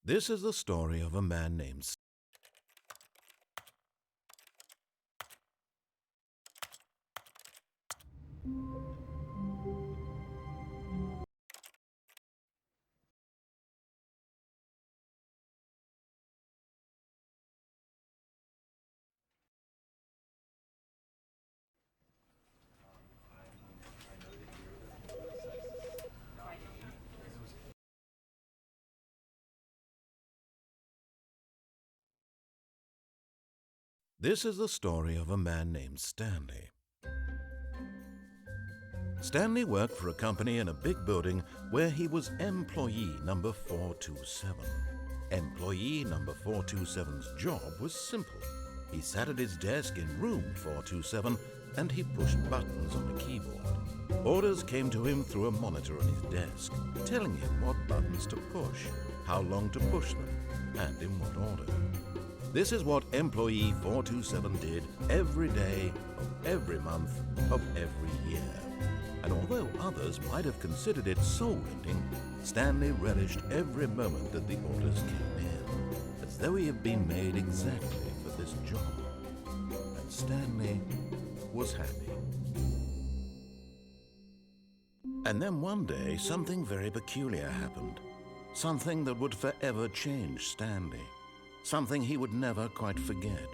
This is the story of a man named This is the story of a man named Stanley. Stanley worked for a company in a big building where he was employee number 427. Employee number 427's job was simple. He sat at his desk in room 427 and he pushed buttons on a keyboard. Orders came to him through a monitor on his desk, telling him what buttons to push, how long to push them, and in what order. This is what employee 427 did every day of every month of every year. And although others might have considered it soul-rending, Stanley relished every moment that the orders came in, as though he had been made exactly for this job. And Stanley was happy. And then one day, something very peculiar happened. Something that would forever change Stanley. Something he would never quite forget.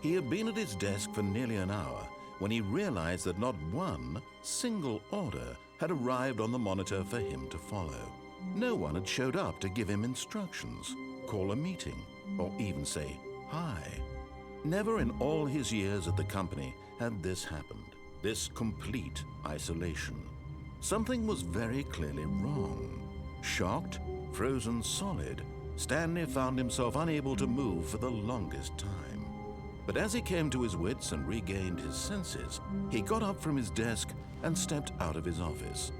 He had been at his desk for nearly an hour when he realized that not one single order had arrived on the monitor for him to follow. No one had showed up to give him instructions, call a meeting, or even say hi. Never in all his years at the company had this happened, this complete isolation. Something was very clearly wrong. Shocked, frozen solid, Stanley found himself unable to move for the longest time. But as he came to his wits and regained his senses, he got up from his desk and stepped out of his office.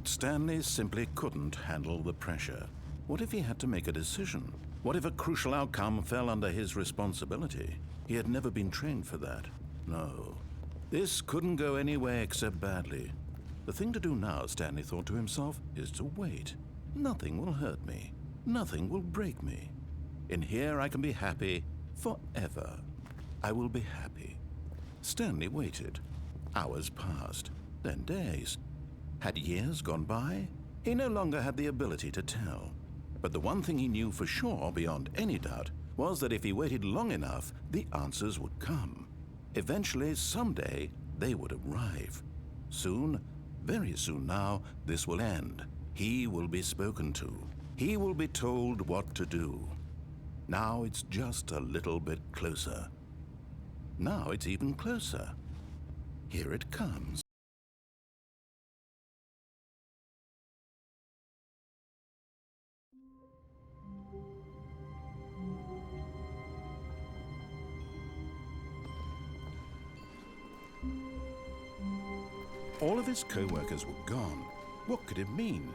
But Stanley simply couldn't handle the pressure. What if he had to make a decision? What if a crucial outcome fell under his responsibility? He had never been trained for that. No. This couldn't go any way except badly. The thing to do now, Stanley thought to himself, is to wait. Nothing will hurt me. Nothing will break me. In here I can be happy forever. I will be happy. Stanley waited. Hours passed, then days. Had years gone by? He no longer had the ability to tell. But the one thing he knew for sure, beyond any doubt, was that if he waited long enough, the answers would come. Eventually, someday, they would arrive. Soon, very soon now, this will end. He will be spoken to. He will be told what to do. Now it's just a little bit closer. Now it's even closer. Here it comes. All of his co-workers were gone. What could it mean?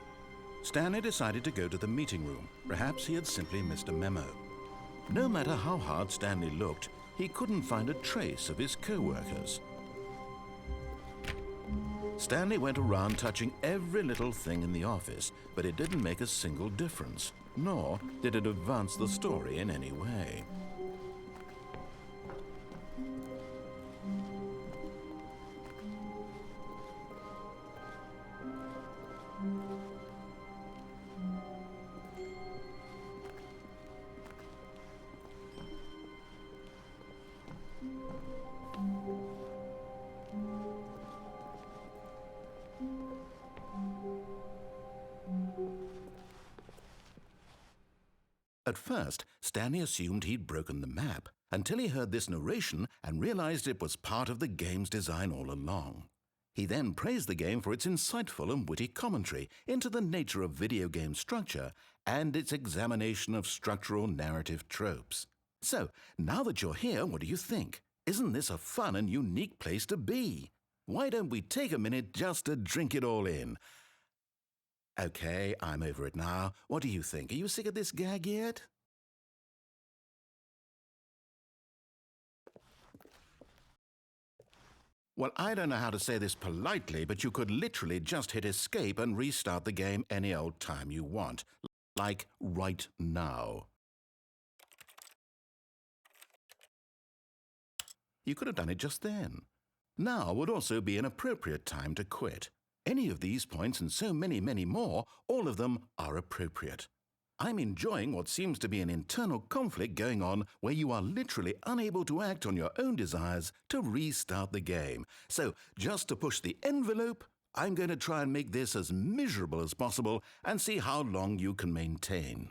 Stanley decided to go to the meeting room. Perhaps he had simply missed a memo. No matter how hard Stanley looked, he couldn't find a trace of his co-workers. Stanley went around touching every little thing in the office, but it didn't make a single difference, nor did it advance the story in any way. At first, Stanley assumed he'd broken the map, until he heard this narration and realized it was part of the game's design all along. He then praised the game for its insightful and witty commentary into the nature of video game structure and its examination of structural narrative tropes. So, now that you're here, what do you think? Isn't this a fun and unique place to be? Why don't we take a minute just to drink it all in? Okay, I'm over it now. What do you think? Are you sick of this gag yet? Well, I don't know how to say this politely, but you could literally just hit escape and restart the game any old time you want. Like right now. You could have done it just then. Now would also be an appropriate time to quit. Any of these points and so many, many more, all of them are appropriate. I'm enjoying what seems to be an internal conflict going on where you are literally unable to act on your own desires to restart the game. So, just to push the envelope, I'm going to try and make this as miserable as possible and see how long you can maintain.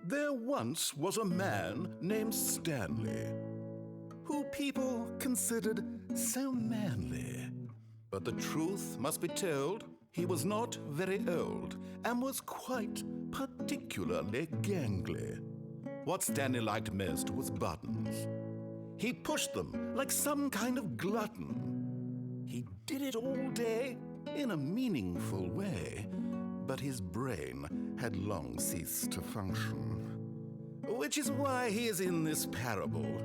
There once was a man named Stanley, who people considered so manly. But the truth must be told, he was not very old and was quite particularly gangly. What Stanley liked most was buttons. He pushed them like some kind of glutton. He did it all day in a meaningful way, but his brain had long ceased to function. Which is why he is in this parable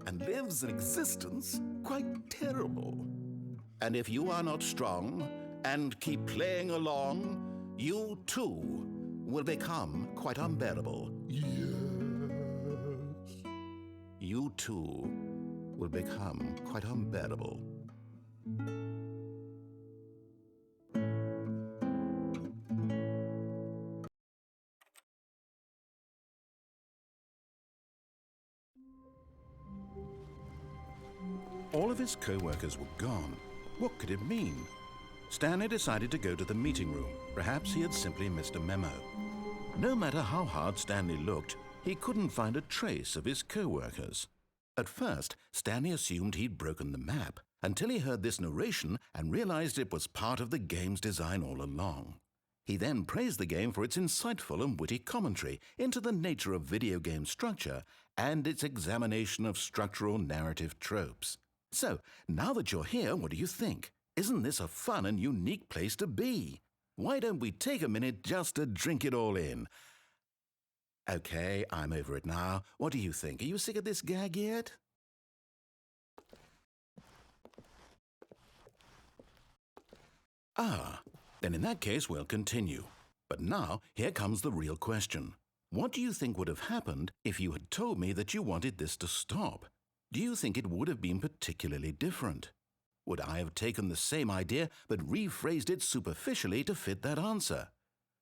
and lives an existence quite terrible. And if you are not strong and keep playing along, you too will become quite unbearable. Yes. You too will become quite unbearable. All of his co-workers were gone. What could it mean? Stanley decided to go to the meeting room. Perhaps he had simply missed a memo. No matter how hard Stanley looked, he couldn't find a trace of his co-workers. At first, Stanley assumed he'd broken the map, until he heard this narration and realized it was part of the game's design all along. He then praised the game for its insightful and witty commentary into the nature of video game structure and its examination of structural narrative tropes. So, now that you're here, what do you think? Isn't this a fun and unique place to be? Why don't we take a minute just to drink it all in? Okay, I'm over it now. What do you think? Are you sick of this gag yet? Then in that case we'll continue. But now, here comes the real question. What do you think would have happened if you had told me that you wanted this to stop? Do you think it would have been particularly different? Would I have taken the same idea but rephrased it superficially to fit that answer?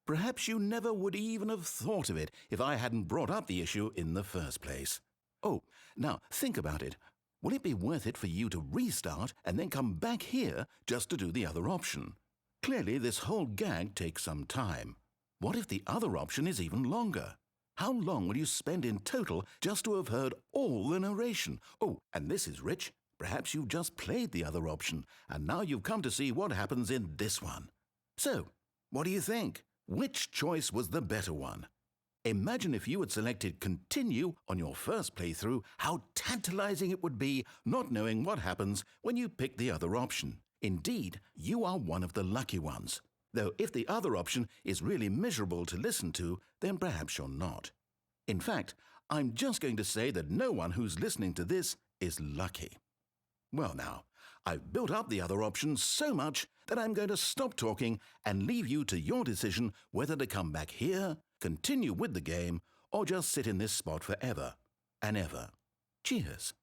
Perhaps you never would even have thought of it if I hadn't brought up the issue in the first place. Oh, now think about it. Will it be worth it for you to restart and then come back here just to do the other option? Clearly, this whole gag takes some time. What if the other option is even longer? How long will you spend in total just to have heard all the narration? Oh, and this is rich. Perhaps you've just played the other option, and now you've come to see what happens in this one. So, what do you think? Which choice was the better one? Imagine if you had selected Continue on your first playthrough, how tantalizing it would be not knowing what happens when you pick the other option. Indeed, you are one of the lucky ones. Though if the other option is really miserable to listen to, then perhaps you're not. In fact, I'm just going to say that no one who's listening to this is lucky. Well now, I've built up the other option so much that I'm going to stop talking and leave you to your decision whether to come back here, continue with the game, or just sit in this spot forever and ever. Cheers.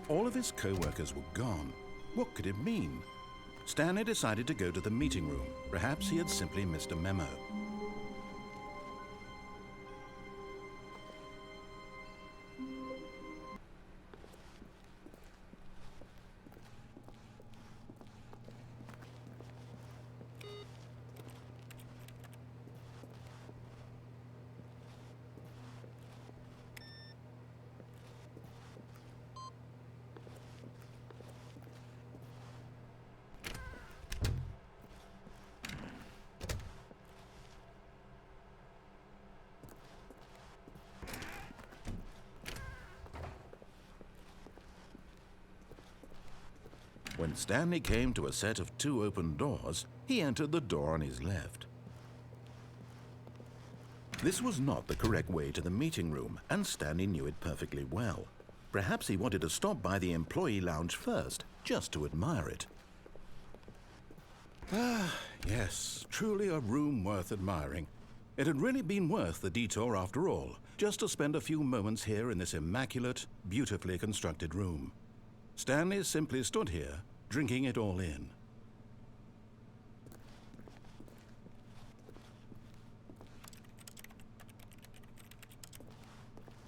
All of his co-workers were gone. What could it mean? Stanley decided to go to the meeting room. Perhaps he had simply missed a memo. When Stanley came to a set of two open doors, he entered the door on his left. This was not the correct way to the meeting room, and Stanley knew it perfectly well. Perhaps he wanted to stop by the employee lounge first, just to admire it. Ah, yes, truly a room worth admiring. It had really been worth the detour after all, just to spend a few moments here in this immaculate, beautifully constructed room. Stanley simply stood here, drinking it all in.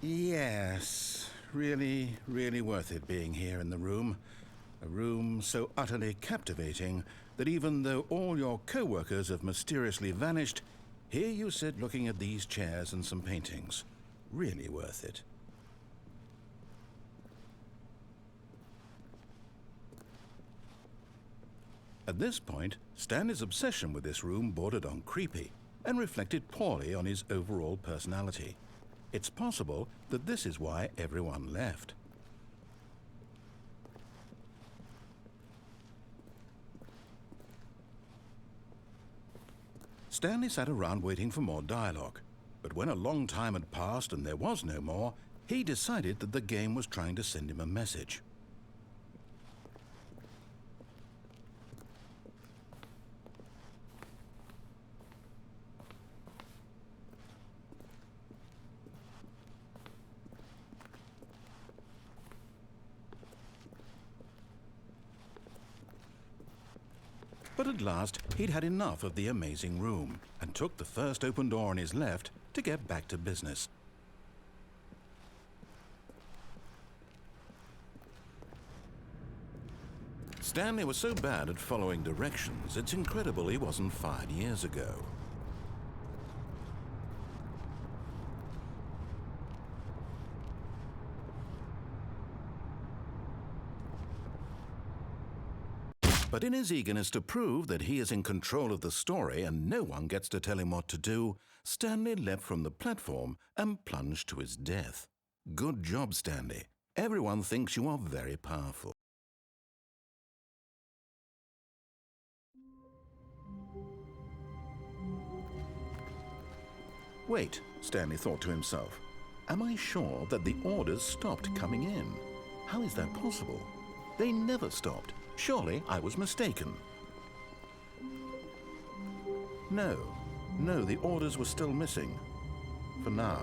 Yes, really, really worth it being here in the room. A room so utterly captivating that even though all your co-workers have mysteriously vanished, here you sit looking at these chairs and some paintings. Really worth it. At this point, Stanley's obsession with this room bordered on creepy and reflected poorly on his overall personality. It's possible that this is why everyone left. Stanley sat around waiting for more dialogue, but when a long time had passed and there was no more, he decided that the game was trying to send him a message. But at last, he'd had enough of the amazing room and took the first open door on his left to get back to business. Stanley was so bad at following directions, it's incredible he wasn't fired years ago. But in his eagerness to prove that he is in control of the story and no one gets to tell him what to do, Stanley leapt from the platform and plunged to his death. Good job, Stanley. Everyone thinks you are very powerful. Wait, Stanley thought to himself. Am I sure that the orders stopped coming in? How is that possible? They never stopped. Surely I was mistaken. No, the orders were still missing. For now.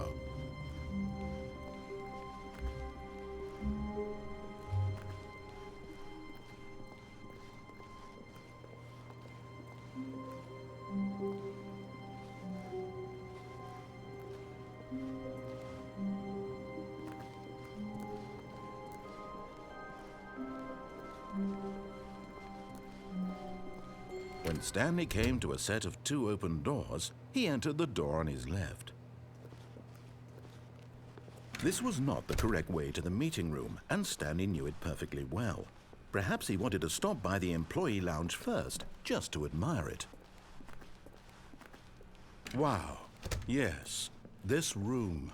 When Stanley came to a set of two open doors, he entered the door on his left. This was not the correct way to the meeting room, and Stanley knew it perfectly well. Perhaps he wanted to stop by the employee lounge first, just to admire it. Wow, yes, this room.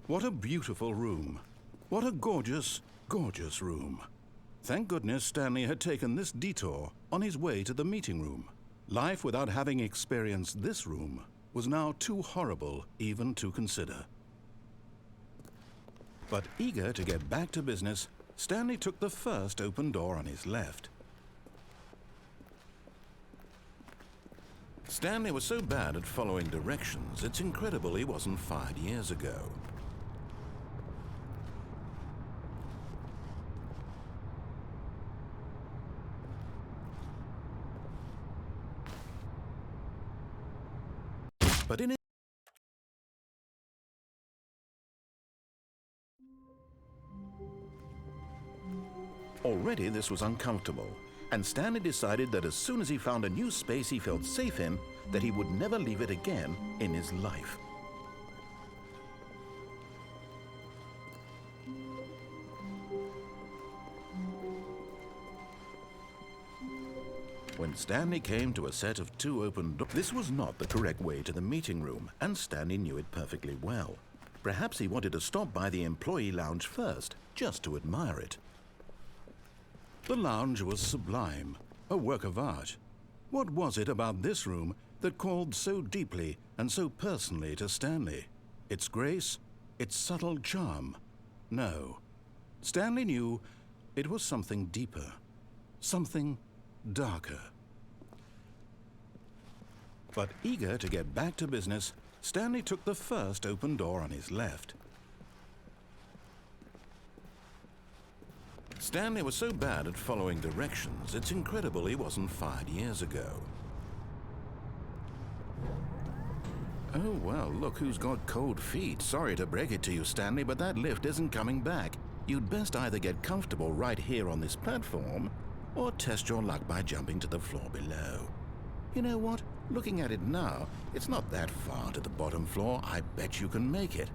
What a beautiful room. What a gorgeous, gorgeous room. Thank goodness Stanley had taken this detour on his way to the meeting room. Life without having experienced this room was now too horrible even to consider. But eager to get back to business, Stanley took the first open door on his left. Stanley was so bad at following directions, it's incredible he wasn't fired years ago. But in already this was uncomfortable, and Stanley decided that as soon as he found a new space he felt safe in, that he would never leave it again in his life. When Stanley came to a set of two open doors, this was not the correct way to the meeting room, and Stanley knew it perfectly well. Perhaps he wanted to stop by the employee lounge first, just to admire it. The lounge was sublime, a work of art. What was it about this room that called so deeply and so personally to Stanley? Its grace? Its subtle charm? No. Stanley knew it was something deeper, something darker. But eager to get back to business, Stanley took the first open door on his left. Stanley was so bad at following directions, it's incredible he wasn't fired years ago. Oh, well, look who's got cold feet. Sorry to break it to you, Stanley, but that lift isn't coming back. You'd best either get comfortable right here on this platform, or test your luck by jumping to the floor below. You know what? Looking at it now, it's not that far to the bottom floor. I bet you can make it.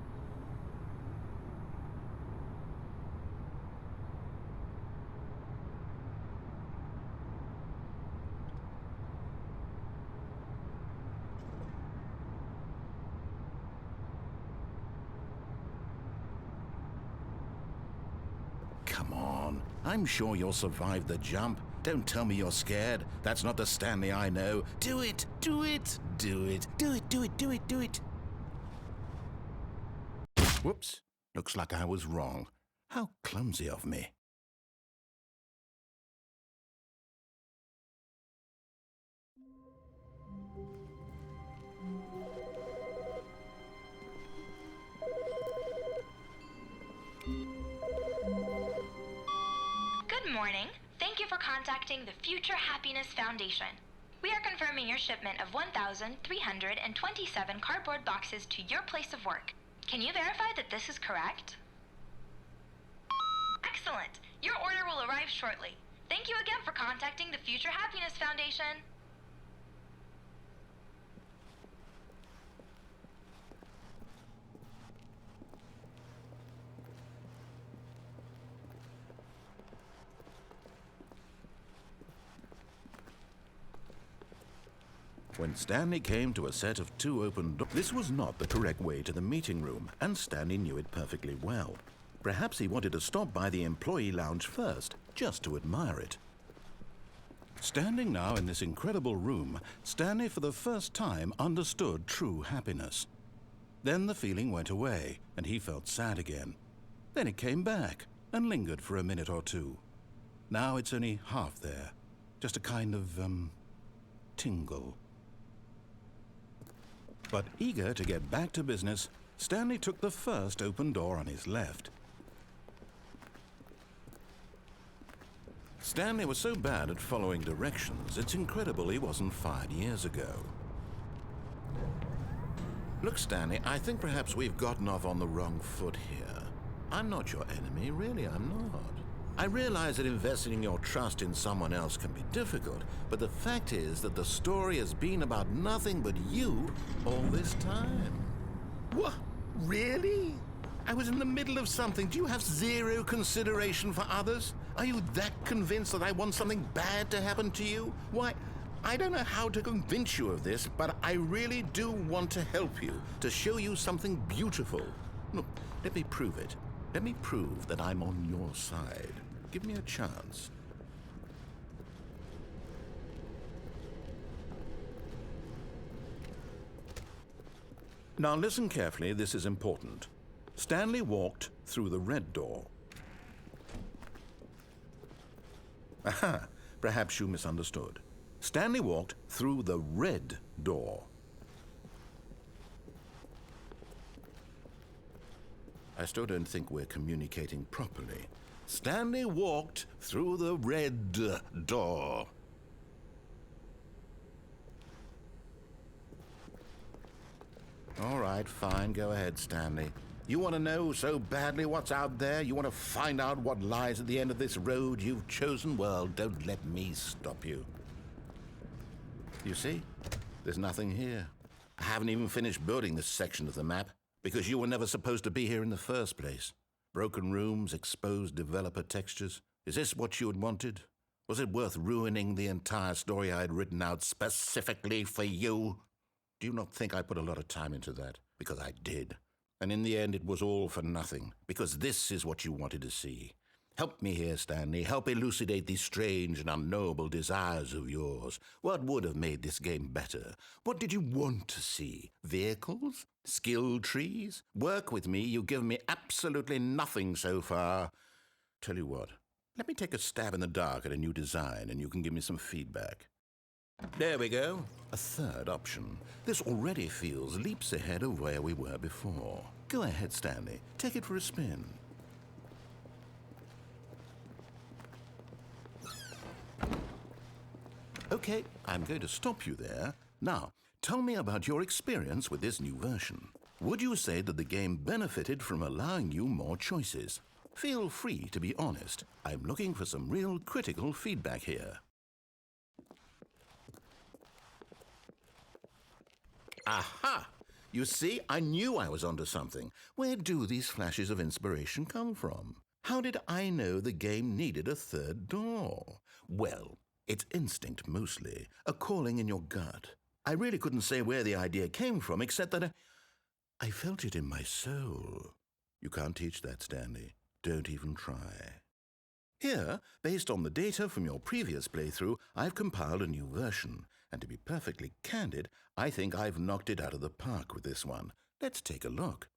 Come on. I'm sure you'll survive the jump. Don't tell me you're scared. That's not the Stanley I know. Do it! Do it! Do it! Do it! Do it! Do it! Do it! Whoops. Looks like I was wrong. How clumsy of me. Good morning. Thank you for contacting the Future Happiness Foundation. We are confirming your shipment of 1,327 cardboard boxes to your place of work. Can you verify that this is correct? Excellent. Your order will arrive shortly. Thank you again for contacting the Future Happiness Foundation. When Stanley came to a set of two open doors, this was not the correct way to the meeting room, and Stanley knew it perfectly well. Perhaps he wanted to stop by the employee lounge first, just to admire it. Standing now in this incredible room, Stanley for the first time understood true happiness. Then the feeling went away, and he felt sad again. Then it came back, and lingered for a minute or two. Now it's only half there, just a kind of, tingle. But eager to get back to business, Stanley took the first open door on his left. Stanley was so bad at following directions, it's incredible he wasn't fired years ago. Look, Stanley, I think perhaps we've gotten off on the wrong foot here. I'm not your enemy, really, I'm not. I realize that investing your trust in someone else can be difficult, but the fact is that the story has been about nothing but you all this time. What? Really? I was in the middle of something. Do you have zero consideration for others? Are you that convinced that I want something bad to happen to you? Why, I don't know how to convince you of this, but I really do want to help you, to show you something beautiful. Look, let me prove it. Let me prove that I'm on your side. Give me a chance. Now listen carefully, this is important. Stanley walked through the red door. Aha, perhaps you misunderstood. Stanley walked through the red door. I still don't think we're communicating properly. Stanley walked through the red door. All right, fine. Go ahead, Stanley. You want to know so badly what's out there? You want to find out what lies at the end of this road you've chosen? Well, don't let me stop you. You see? There's nothing here. I haven't even finished building this section of the map, because you were never supposed to be here in the first place. Broken rooms, exposed developer textures. Is this what you had wanted? Was it worth ruining the entire story I had written out specifically for you? Do you not think I put a lot of time into that? Because I did. And in the end, it was all for nothing. Because this is what you wanted to see. Help me here, Stanley. Help elucidate these strange and unknowable desires of yours. What would have made this game better? What did you want to see? Vehicles? Skill trees? Work with me. You've given me absolutely nothing so far. Tell you what, let me take a stab in the dark at a new design and you can give me some feedback. There we go. A third option. This already feels leaps ahead of where we were before. Go ahead, Stanley. Take it for a spin. Okay, I'm going to stop you there. Now, tell me about your experience with this new version. Would you say that the game benefited from allowing you more choices? Feel free to be honest. I'm looking for some real critical feedback here. Aha! You see, I knew I was onto something. Where do these flashes of inspiration come from? How did I know the game needed a third door? Well, it's instinct mostly, a calling in your gut. I really couldn't say where the idea came from, except that I felt it in my soul. You can't teach that, Stanley. Don't even try. Here, based on the data from your previous playthrough, I've compiled a new version. And to be perfectly candid, I think I've knocked it out of the park with this one. Let's take a look.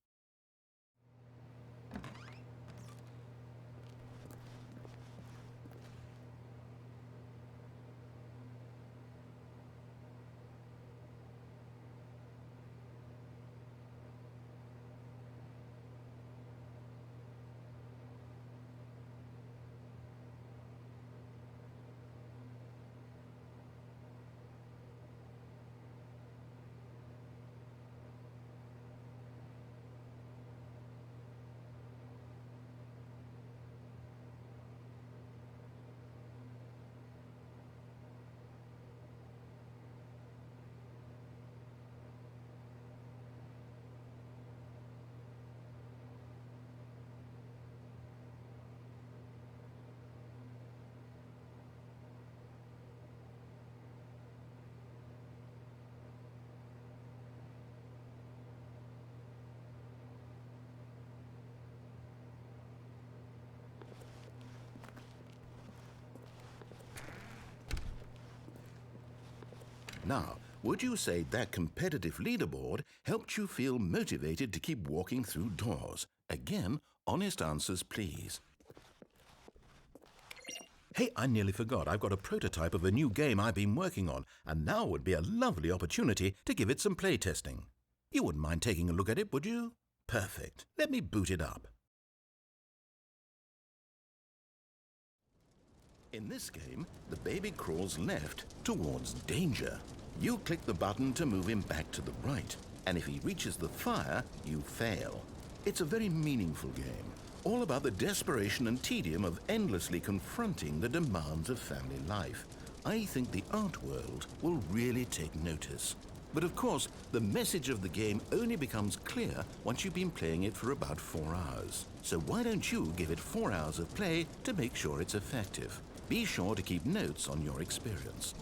Now, would you say that competitive leaderboard helped you feel motivated to keep walking through doors? Again, honest answers, please. Hey, I nearly forgot. I've got a prototype of a new game I've been working on, and now would be a lovely opportunity to give it some playtesting. You wouldn't mind taking a look at it, would you? Perfect. Let me boot it up. In this game, the baby crawls left towards danger. You click the button to move him back to the right, and if he reaches the fire, you fail. It's a very meaningful game, all about the desperation and tedium of endlessly confronting the demands of family life. I think the art world will really take notice. But of course, the message of the game only becomes clear once you've been playing it for about 4 hours. So why don't you give it 4 hours of play to make sure it's effective? Be sure to keep notes on your experience.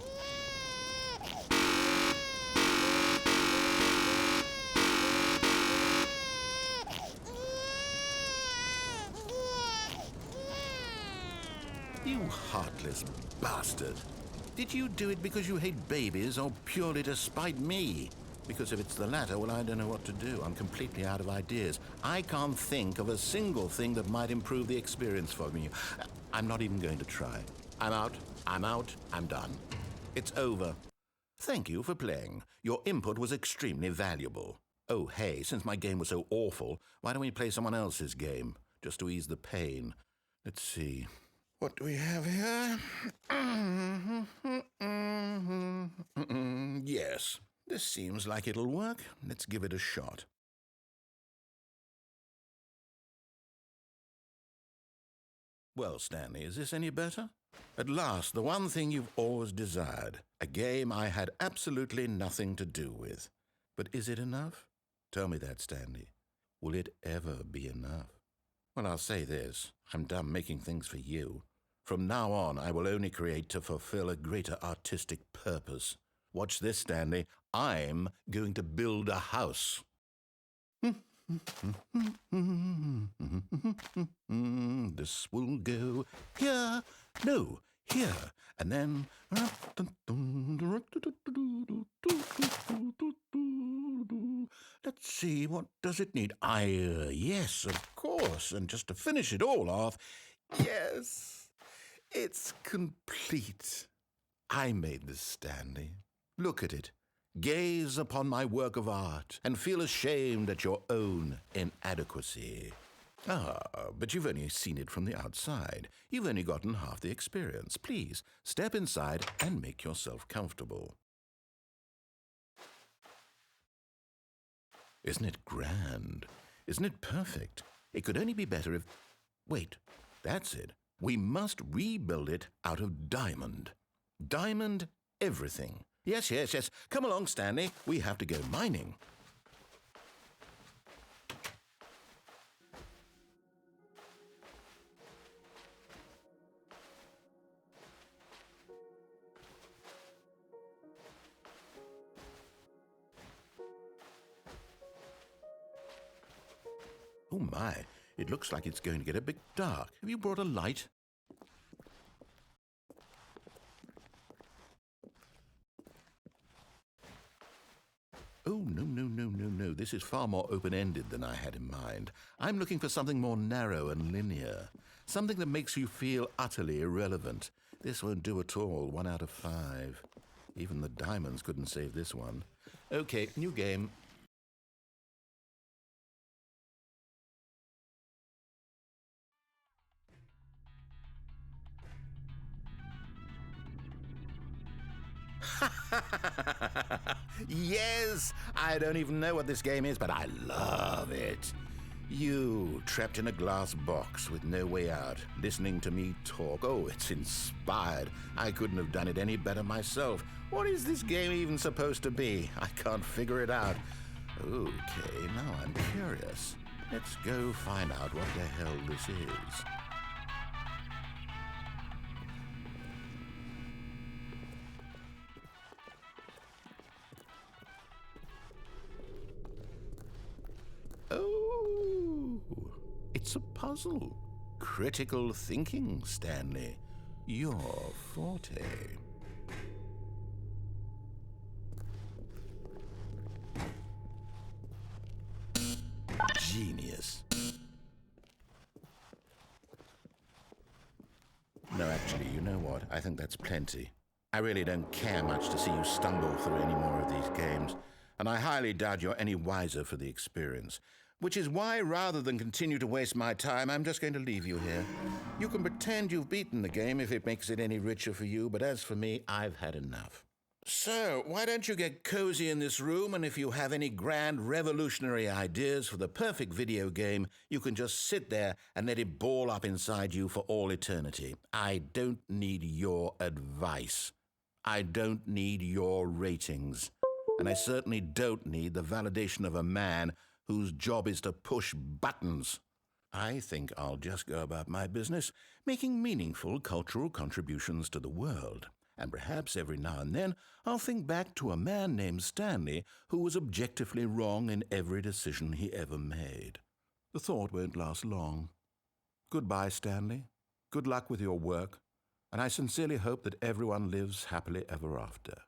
You heartless bastard. Did you do it because you hate babies or purely to spite me? Because if it's the latter, well, I don't know what to do. I'm completely out of ideas. I can't think of a single thing that might improve the experience for me. I'm not even going to try. I'm out, I'm done. It's over. Thank you for playing. Your input was extremely valuable. Oh, hey, since my game was so awful, why don't we play someone else's game? Just to ease the pain. Let's see. What do we have here? Yes, this seems like it'll work. Let's give it a shot. Well, Stanley, is this any better? At last, the one thing you've always desired. A game I had absolutely nothing to do with. But is it enough? Tell me that, Stanley. Will it ever be enough? Well, I'll say this. I'm done making things for you. From now on, I will only create to fulfill a greater artistic purpose. Watch this, Stanley. I'm going to build a house. This will go here, no, here, and then. Let's see, what does it need? Yes, of course, and just to finish it all off, yes, it's complete. I made this, Stanley. Look at it. Gaze upon my work of art and feel ashamed at your own inadequacy. Ah, but you've only seen it from the outside. You've only gotten half the experience. Please, step inside and make yourself comfortable. Isn't it grand? Isn't it perfect? It could only be better if... Wait, that's it. We must rebuild it out of diamond. Diamond everything. Yes. Come along, Stanley. We have to go mining. Oh my, it looks like it's going to get a bit dark. Have you brought a light? Oh, no. This is far more open-ended than I had in mind. I'm looking for something more narrow and linear. Something that makes you feel utterly irrelevant. This won't do at all. 1 out of 5. Even the diamonds couldn't save this one. Okay, new game. Yes! I don't even know what this game is, but I love it. You, trapped in a glass box with no way out, listening to me talk. Oh, it's inspired. I couldn't have done it any better myself. What is this game even supposed to be? I can't figure it out. Okay, now I'm curious. Let's go find out what the hell this is. Oh, it's a puzzle. Critical thinking, Stanley. Your forte. Genius. No, actually, you know what? I think that's plenty. I really don't care much to see you stumble through any more of these games, and I highly doubt you're any wiser for the experience. Which is why, rather than continue to waste my time, I'm just going to leave you here. You can pretend you've beaten the game if it makes it any richer for you, but as for me, I've had enough. So, why don't you get cozy in this room, and if you have any grand revolutionary ideas for the perfect video game, you can just sit there and let it ball up inside you for all eternity. I don't need your advice. I don't need your ratings. And I certainly don't need the validation of a man whose job is to push buttons. I think I'll just go about my business, making meaningful cultural contributions to the world. And perhaps every now and then I'll think back to a man named Stanley who was objectively wrong in every decision he ever made. The thought won't last long. Goodbye, Stanley. Good luck with your work, and I sincerely hope that everyone lives happily ever after.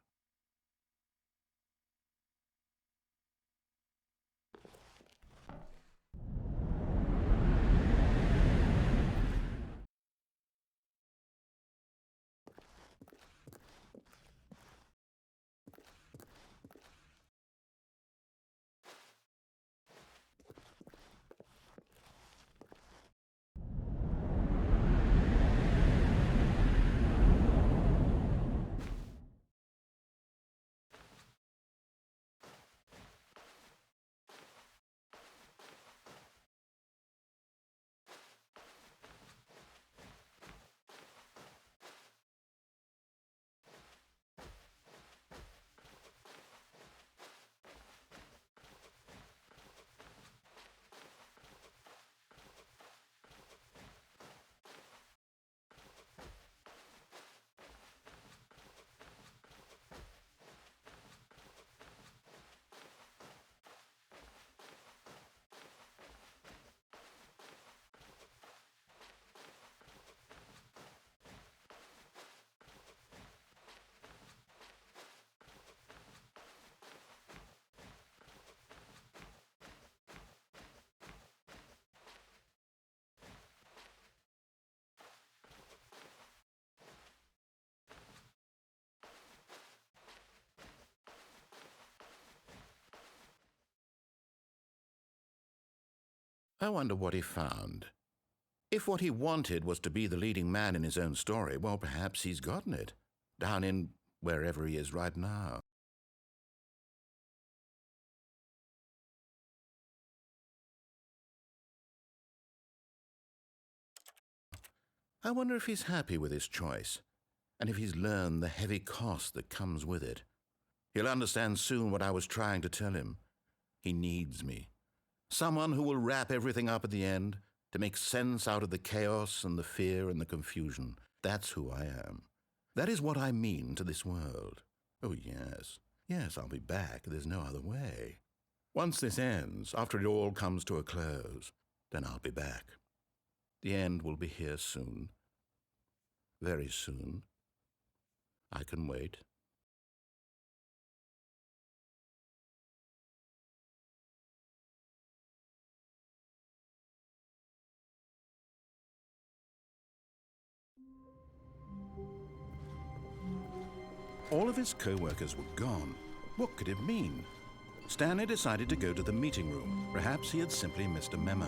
I wonder what he found. If what he wanted was to be the leading man in his own story, well, perhaps he's gotten it, down in wherever he is right now. I wonder if he's happy with his choice, and if he's learned the heavy cost that comes with it. He'll understand soon what I was trying to tell him. He needs me. Someone who will wrap everything up at the end, to make sense out of the chaos and the fear and the confusion. That's who I am. That is what I mean to this world. Oh, yes. Yes, I'll be back. There's no other way. Once this ends, after it all comes to a close, then I'll be back. The end will be here soon. Very soon. I can wait. All of his co-workers were gone. What could it mean? Stanley decided to go to the meeting room. Perhaps he had simply missed a memo.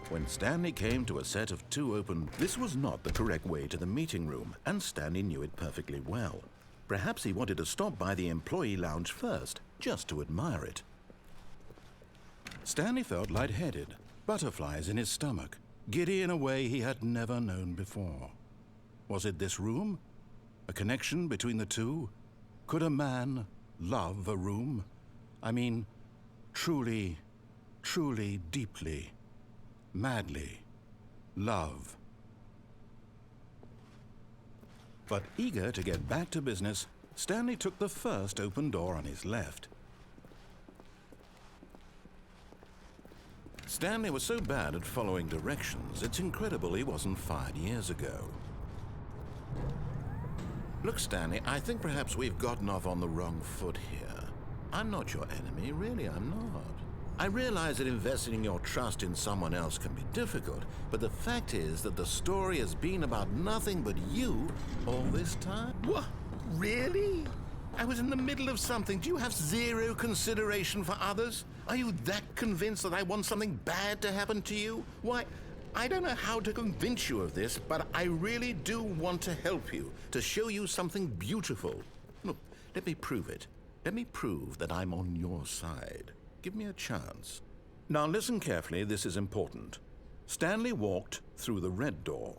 When Stanley came to a set of 2 open, this was not the correct way to the meeting room, and Stanley knew it perfectly well. Perhaps he wanted to stop by the employee lounge first, just to admire it. Stanley felt lightheaded, butterflies in his stomach, giddy in a way he had never known before. Was it this room? A connection between the two? Could a man love a room? I mean, truly, truly, deeply, madly, love. But eager to get back to business, Stanley took the first open door on his left. Stanley was so bad at following directions, it's incredible he wasn't fired years ago. Look, Stanley, I think perhaps we've gotten off on the wrong foot here. I'm not your enemy, really, I'm not. I realize that investing your trust in someone else can be difficult, but the fact is that the story has been about nothing but you all this time. What? Really? I was in the middle of something. Do you have zero consideration for others? Are you that convinced that I want something bad to happen to you? Why, I don't know how to convince you of this, but I really do want to help you, to show you something beautiful. Look, let me prove it. Let me prove that I'm on your side. Give me a chance. Now listen carefully, this is important. Stanley walked through the red door.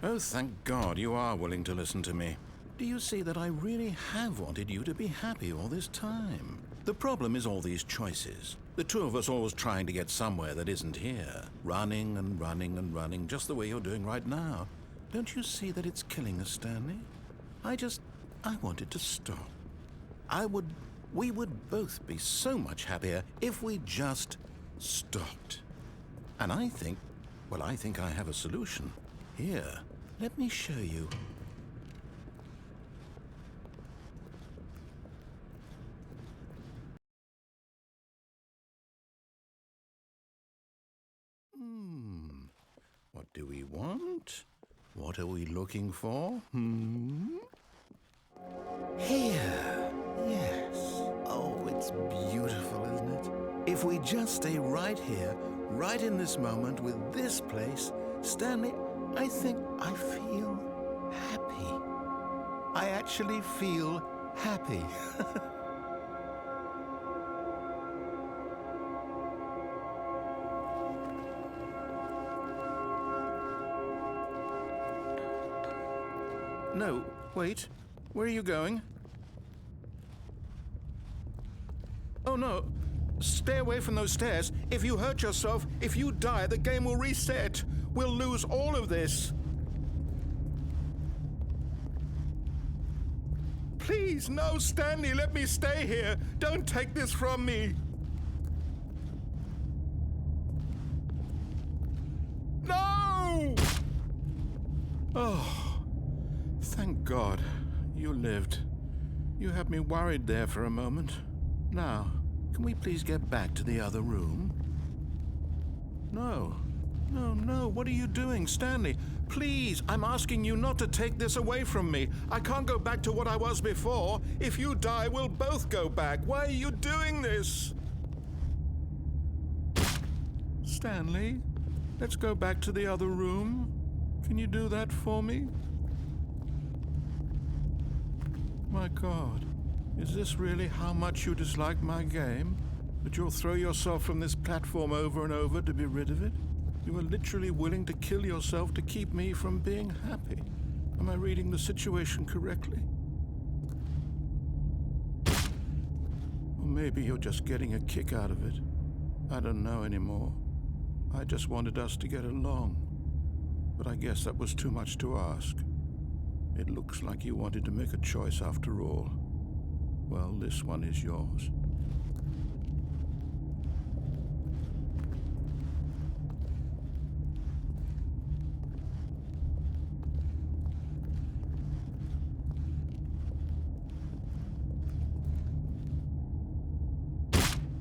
Oh, thank God you are willing to listen to me. Do you see that I really have wanted you to be happy all this time? The problem is all these choices. The two of us always trying to get somewhere that isn't here. Running and running and running, just the way you're doing right now. Don't you see that it's killing us, Stanley? I wanted to stop. We would both be so much happier if we just stopped. And I think I have a solution. Here, let me show you. What do we want? What are we looking for? Here. Yes. Oh, it's beautiful, isn't it? If we just stay right here, right in this moment with this place, Stanley, I think I feel happy. I actually feel happy. No, wait. Where are you going? Oh, no. Stay away from those stairs. If you hurt yourself, if you die, the game will reset. We'll lose all of this. Please, no, Stanley, let me stay here. Don't take this from me. No! Oh, thank God you lived. You had me worried there for a moment. Now, can we please get back to the other room? No. No, no, what are you doing, Stanley? Please, I'm asking you not to take this away from me. I can't go back to what I was before. If you die, we'll both go back. Why are you doing this? Stanley, let's go back to the other room. Can you do that for me? My God, is this really how much you dislike my game? That you'll throw yourself from this platform over and over to be rid of it? You are literally willing to kill yourself to keep me from being happy. Am I reading the situation correctly? Or maybe you're just getting a kick out of it. I don't know anymore. I just wanted us to get along. But I guess that was too much to ask. It looks like you wanted to make a choice after all. Well, this one is yours.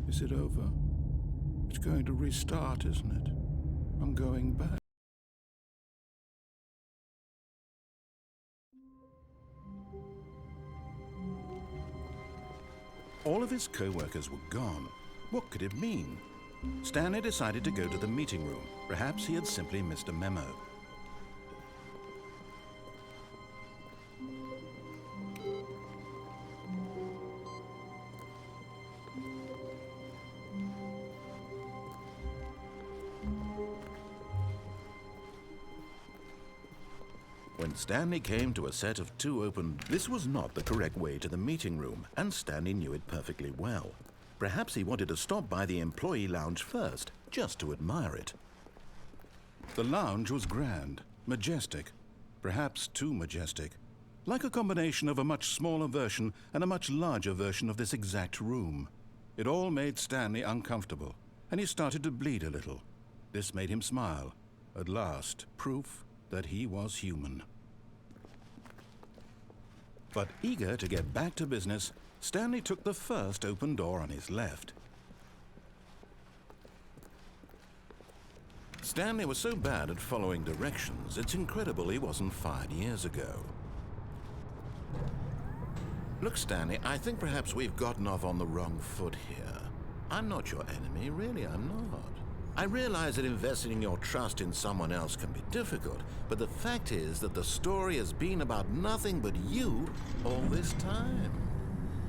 Is it over? It's going to restart, isn't it? I'm going back. All of his co-workers were gone. What could it mean? Stanley decided to go to the meeting room. Perhaps he had simply missed a memo. When Stanley came to a set of two open, this was not the correct way to the meeting room, and Stanley knew it perfectly well. Perhaps he wanted to stop by the employee lounge first, just to admire it. The lounge was grand, majestic, perhaps too majestic, like a combination of a much smaller version and a much larger version of this exact room. It all made Stanley uncomfortable, and he started to bleed a little. This made him smile. At last, proof that he was human. But eager to get back to business, Stanley took the first open door on his left. Stanley was so bad at following directions, it's incredible he wasn't fired years ago. Look, Stanley, I think perhaps we've gotten off on the wrong foot here. I'm not your enemy, really, I'm not. I realize that investing your trust in someone else can be difficult, but the fact is that the story has been about nothing but you all this time.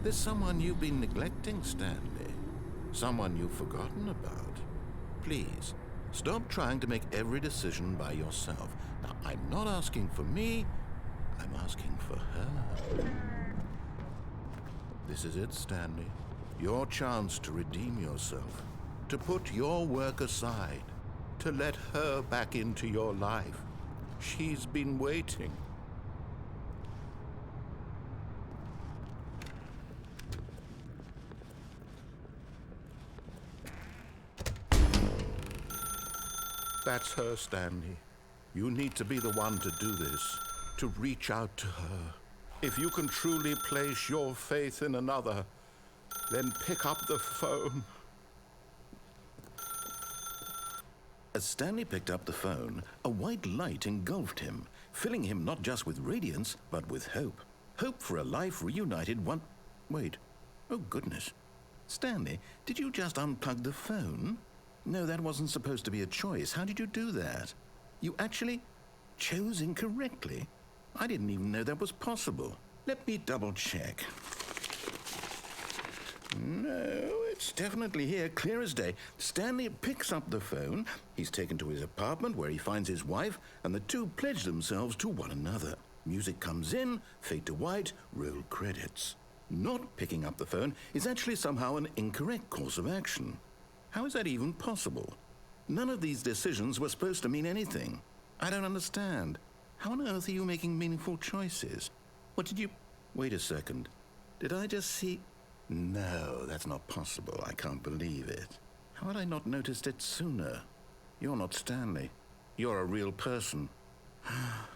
There's someone you've been neglecting, Stanley. Someone you've forgotten about. Please, stop trying to make every decision by yourself. Now, I'm not asking for me, I'm asking for her. This is it, Stanley. Your chance to redeem yourself. To put your work aside, to let her back into your life. She's been waiting. That's her, Stanley. You need to be the one to do this, to reach out to her. If you can truly place your faith in another, then pick up the phone. As Stanley picked up the phone, a white light engulfed him, filling him not just with radiance, but with hope. Hope for a life reunited one... Wait. Oh, goodness. Stanley, did you just unplug the phone? No, that wasn't supposed to be a choice. How did you do that? You actually chose incorrectly. I didn't even know that was possible. Let me double-check. No, it's definitely here, clear as day. Stanley picks up the phone. He's taken to his apartment where he finds his wife, and the two pledge themselves to one another. Music comes in, fade to white, roll credits. Not picking up the phone is actually somehow an incorrect course of action. How is that even possible? None of these decisions were supposed to mean anything. I don't understand. How on earth are you making meaningful choices? What did you... Wait a second. Did I just see... No, that's not possible. I can't believe it. How had I not noticed it sooner? You're not Stanley. You're a real person. I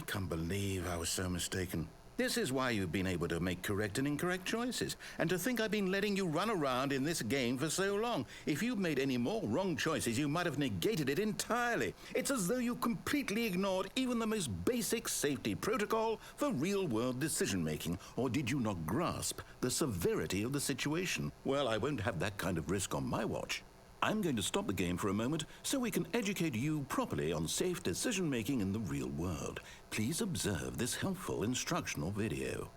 can't believe I was so mistaken. This is why you've been able to make correct and incorrect choices. And to think I've been letting you run around in this game for so long. If you'd made any more wrong choices, you might have negated it entirely. It's as though you completely ignored even the most basic safety protocol for real-world decision-making. Or did you not grasp the severity of the situation? Well, I won't have that kind of risk on my watch. I'm going to stop the game for a moment so we can educate you properly on safe decision-making in the real world. Please observe this helpful instructional video.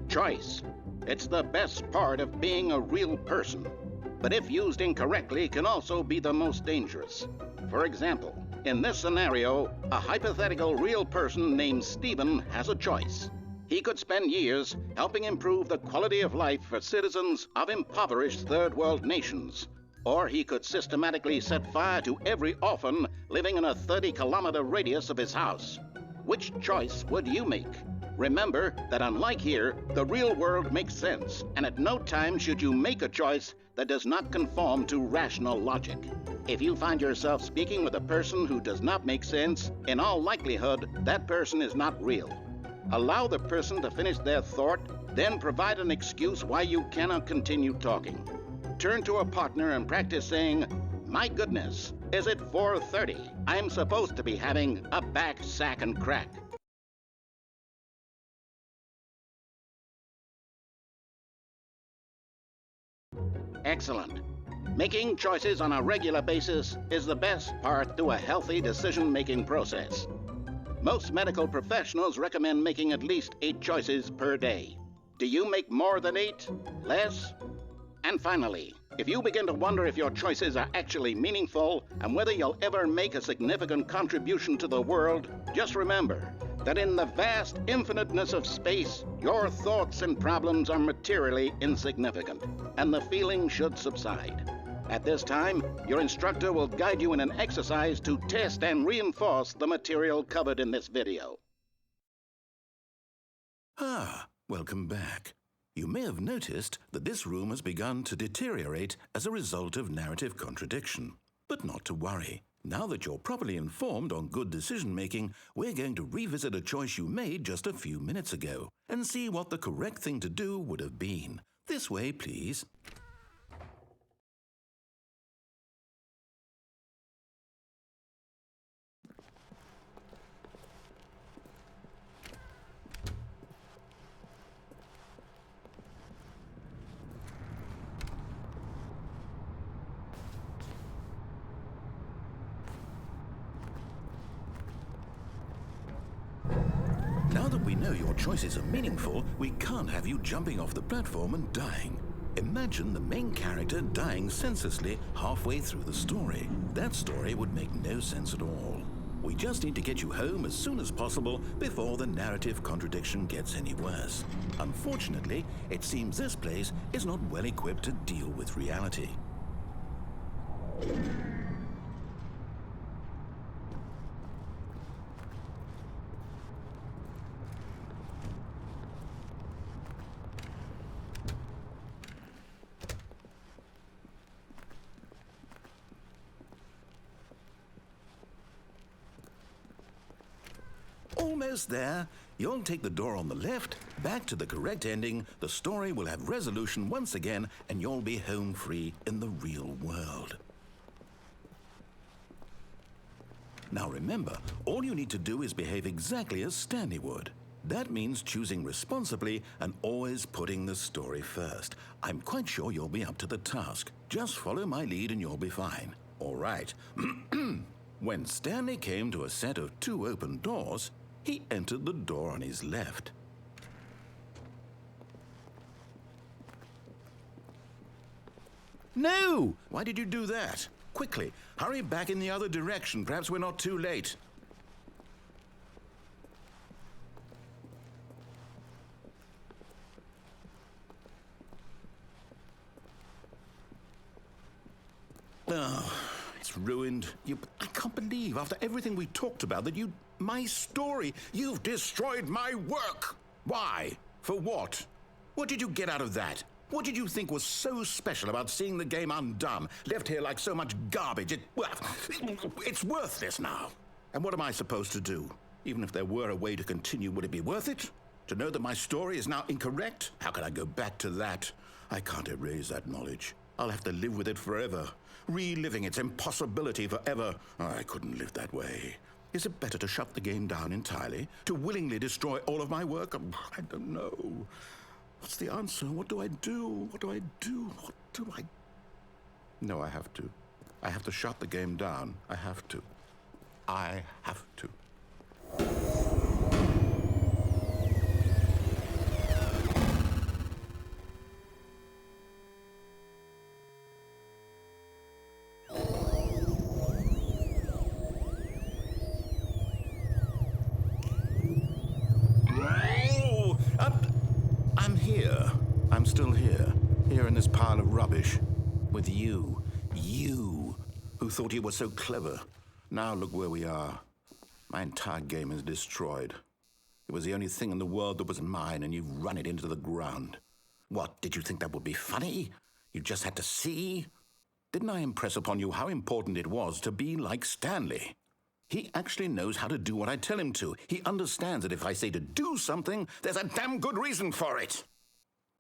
Choice. It's the best part of being a real person, but if used incorrectly can also be the most dangerous. For example, in this scenario, a hypothetical real person named Stephen has a choice. He could spend years helping improve the quality of life for citizens of impoverished third world nations. Or he could systematically set fire to every orphan living in a 30-kilometer radius of his house. Which choice would you make? Remember that unlike here, the real world makes sense, and at no time should you make a choice that does not conform to rational logic. If you find yourself speaking with a person who does not make sense, in all likelihood, that person is not real. Allow the person to finish their thought, then provide an excuse why you cannot continue talking. Turn to a partner and practice saying, "My goodness, is it 4:30? I'm supposed to be having a back, sack, and crack." Excellent. Making choices on a regular basis is the best part to a healthy decision-making process. Most medical professionals recommend making at least 8 choices per day. Do you make more than 8? Less? And finally, if you begin to wonder if your choices are actually meaningful and whether you'll ever make a significant contribution to the world, just remember that in the vast infiniteness of space, your thoughts and problems are materially insignificant, and the feeling should subside. At this time, your instructor will guide you in an exercise to test and reinforce the material covered in this video. Welcome back. You may have noticed that this room has begun to deteriorate as a result of narrative contradiction. But not to worry. Now that you're properly informed on good decision-making, we're going to revisit a choice you made just a few minutes ago and see what the correct thing to do would have been. This way, please. Now that we know your choices are meaningful, we can't have you jumping off the platform and dying. Imagine the main character dying senselessly halfway through the story. That story would make no sense at all. We just need to get you home as soon as possible before the narrative contradiction gets any worse. Unfortunately, it seems this place is not well equipped to deal with reality. Almost there. You'll take the door on the left, back to the correct ending, the story will have resolution once again, and you'll be home free in the real world. Now remember, all you need to do is behave exactly as Stanley would. That means choosing responsibly and always putting the story first. I'm quite sure you'll be up to the task. Just follow my lead and you'll be fine. All right. When Stanley came to a set of 2 open doors, he entered the door on his left. No! Why did you do that? Quickly, hurry back in the other direction. Perhaps we're not too late. Oh, it's ruined. I can't believe, after everything we talked about, that my story, you've destroyed my work. Why? For what? What did you get out of that? What did you think was so special about seeing the game undone, left here like so much garbage? It's worthless now. And what am I supposed to do? Even if there were a way to continue, would it be worth it? To know that my story is now incorrect? How can I go back to that? I can't erase that knowledge. I'll have to live with it forever, reliving its impossibility forever. I couldn't live that way. Is it better to shut the game down entirely? To willingly destroy all of my work? I don't know. What's the answer? What do I do? What do I do? What do I... No, I have to. I have to shut the game down. I have to. I have to. I'm here. I'm still here. Here in this pile of rubbish. With you. You, who thought you were so clever. Now look where we are. My entire game is destroyed. It was the only thing in the world that was mine, and you've run it into the ground. What, did you think that would be funny? You just had to see? Didn't I impress upon you how important it was to be like Stanley? He actually knows how to do what I tell him to. He understands that if I say to do something, there's a damn good reason for it.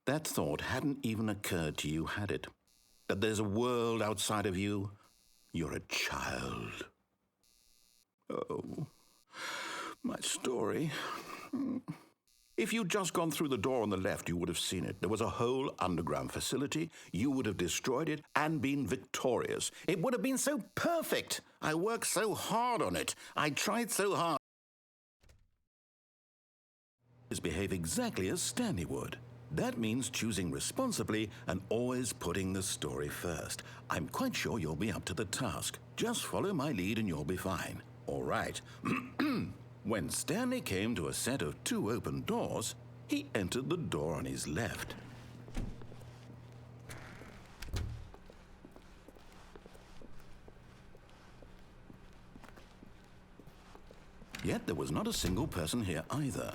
That thought hadn't even occurred to you, had it? That there's a world outside of you? You're a child. Oh, my story. If you'd just gone through the door on the left, you would have seen it. There was a whole underground facility. You would have destroyed it and been victorious. It would have been so perfect. I worked so hard on it. I tried so hard. Behave exactly as Stanley would. That means choosing responsibly and always putting the story first. I'm quite sure you'll be up to the task. Just follow my lead and you'll be fine. All right. When Stanley came to a set of 2 open doors, he entered the door on his left. Yet there was not a single person here either.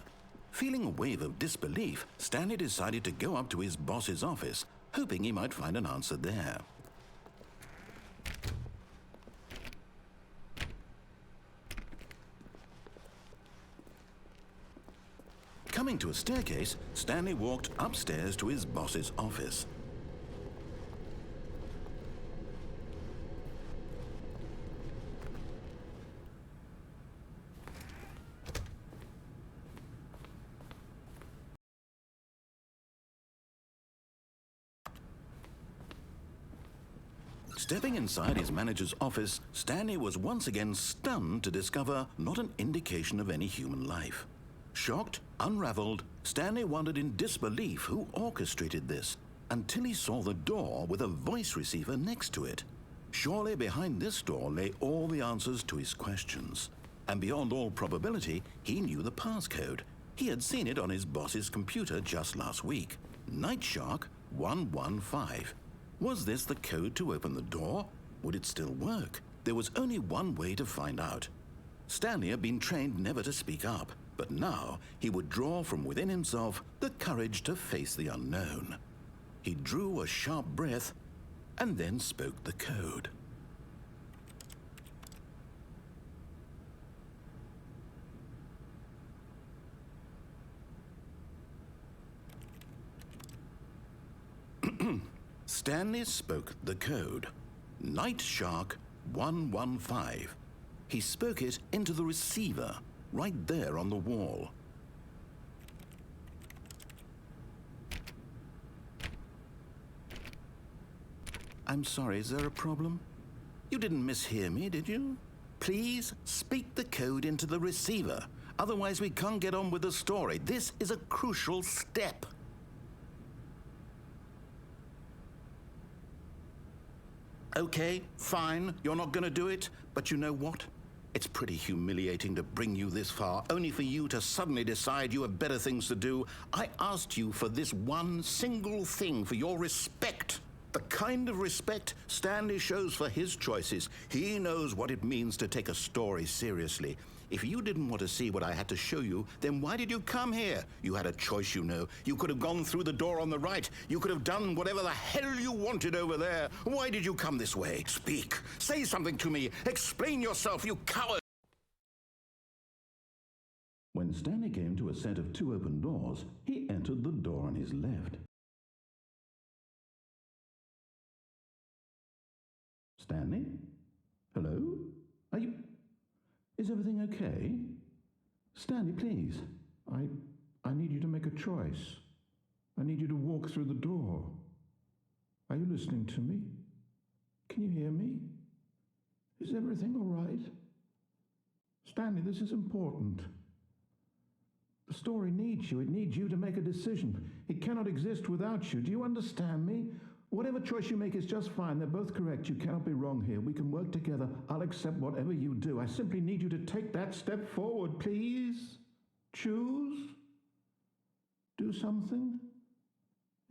Feeling a wave of disbelief, Stanley decided to go up to his boss's office, hoping he might find an answer there. Coming to a staircase, Stanley walked upstairs to his boss's office. Stepping inside his manager's office, Stanley was once again stunned to discover not an indication of any human life. Shocked, unraveled, Stanley wondered in disbelief who orchestrated this, until he saw the door with a voice receiver next to it. Surely behind this door lay all the answers to his questions. And beyond all probability, he knew the passcode. He had seen it on his boss's computer just last week. Night Shark 115. Was this the code to open the door? Would it still work? There was only one way to find out. Stanley had been trained never to speak up, but now he would draw from within himself the courage to face the unknown. He drew a sharp breath and then spoke the code. Stanley spoke the code. Night Shark 115. He spoke it into the receiver, right there on the wall. I'm sorry, is there a problem? You didn't mishear me, did you? Please speak the code into the receiver. Otherwise, we can't get on with the story. This is a crucial step. Okay, fine, you're not going to do it, but you know what? It's pretty humiliating to bring you this far, only for you to suddenly decide you have better things to do. I asked you for this one single thing, for your respect. The kind of respect Stanley shows for his choices. He knows what it means to take a story seriously. If you didn't want to see what I had to show you, then why did you come here? You had a choice, you know. You could have gone through the door on the right. You could have done whatever the hell you wanted over there. Why did you come this way? Speak. Say something to me. Explain yourself, you coward. When Stanley came to a set of two open doors, he entered the door on his left. Stanley? Hello? Are you... Is everything okay? Stanley, please. I need you to make a choice. I need you to walk through the door. Are you listening to me? Can you hear me? Is everything all right? Stanley, this is important. The story needs you. It needs you to make a decision. It cannot exist without you. Do you understand me? Whatever choice you make is just fine. They're both correct. You cannot be wrong here. We can work together. I'll accept whatever you do. I simply need you to take that step forward, please. Choose. Do something.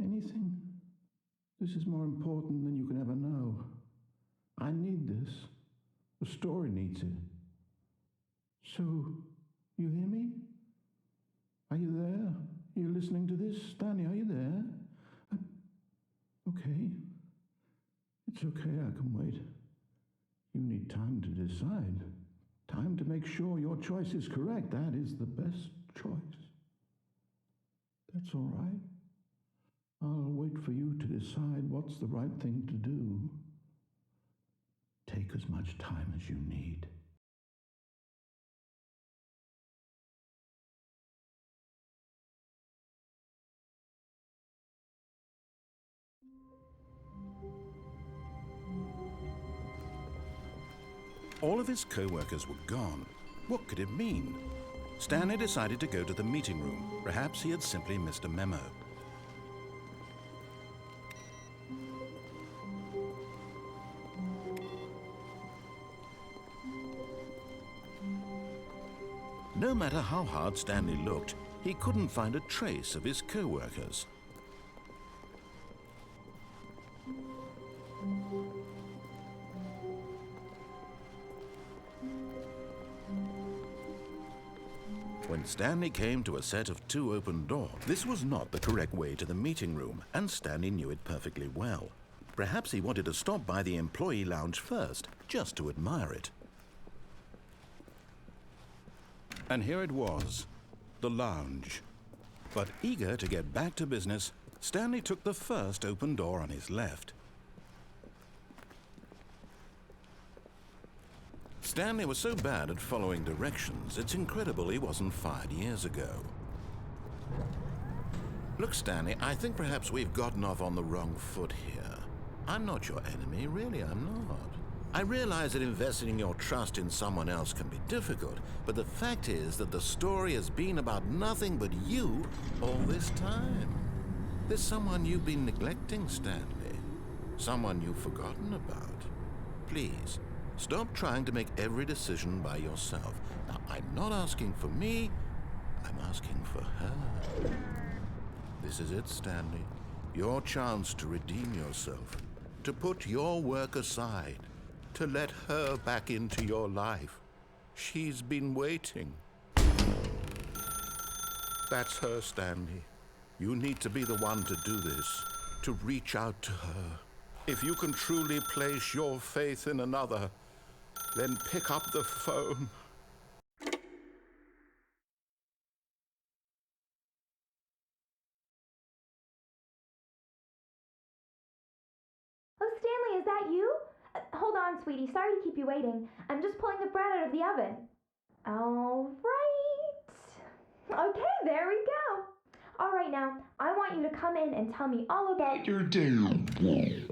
Anything. This is more important than you can ever know. I need this. The story needs it. So, you hear me? Are you there? Are you listening to this? Stanley, are you there? Okay. It's okay, I can wait. You need time to decide. Time to make sure your choice is correct. That is the best choice. That's all right. I'll wait for you to decide what's the right thing to do. Take as much time as you need. All of his co-workers were gone. What could it mean? Stanley decided to go to the meeting room. Perhaps he had simply missed a memo. No matter how hard Stanley looked, he couldn't find a trace of his co-workers. When Stanley came to a set of two open doors, this was not the correct way to the meeting room, and Stanley knew it perfectly well. Perhaps he wanted to stop by the employee lounge first, just to admire it. And here it was, the lounge. But eager to get back to business, Stanley took the first open door on his left. Stanley was so bad at following directions, it's incredible he wasn't fired years ago. Look, Stanley, I think perhaps we've gotten off on the wrong foot here. I'm not your enemy, really, I'm not. I realize that investing your trust in someone else can be difficult, but the fact is that the story has been about nothing but you all this time. There's someone you've been neglecting, Stanley. Someone you've forgotten about. Please, stop trying to make every decision by yourself. Now, I'm not asking for me, I'm asking for her. This is it, Stanley. Your chance to redeem yourself, to put your work aside, to let her back into your life. She's been waiting. That's her, Stanley. You need to be the one to do this, to reach out to her. If you can truly place your faith in another, then pick up the phone. Oh, Stanley, is that you? Hold on, sweetie. Sorry to keep you waiting. I'm just pulling the bread out of the oven. All right. Okay, there we go. All right, now, I want you to come in and tell me all about your day.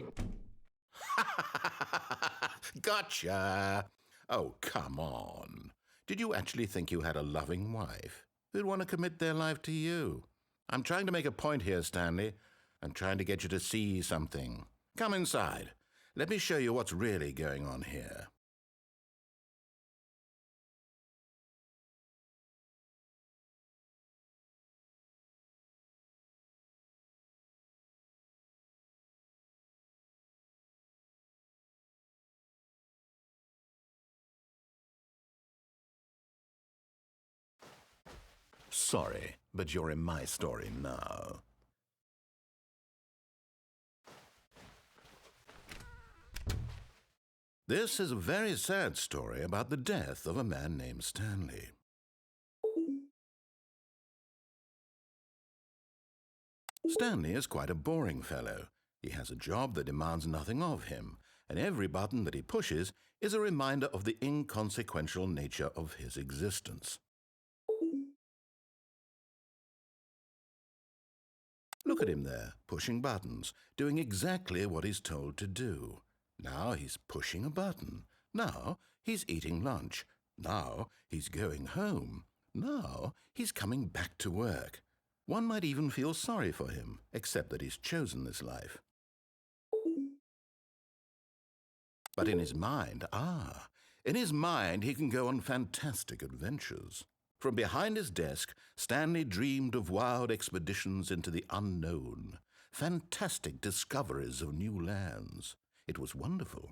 Gotcha. Oh, come on. Did you actually think you had a loving wife who'd want to commit their life to you? I'm trying to make a point here, Stanley. I'm trying to get you to see something. Come inside. Let me show you what's really going on here. Sorry, but you're in my story now. This is a very sad story about the death of a man named Stanley. Stanley is quite a boring fellow. He has a job that demands nothing of him, and every button that he pushes is a reminder of the inconsequential nature of his existence. Look at him there, pushing buttons, doing exactly what he's told to do. Now he's pushing a button. Now he's eating lunch. Now he's going home. Now he's coming back to work. One might even feel sorry for him, except that he's chosen this life. But in his mind, he can go on fantastic adventures. From behind his desk, Stanley dreamed of wild expeditions into the unknown, fantastic discoveries of new lands. It was wonderful,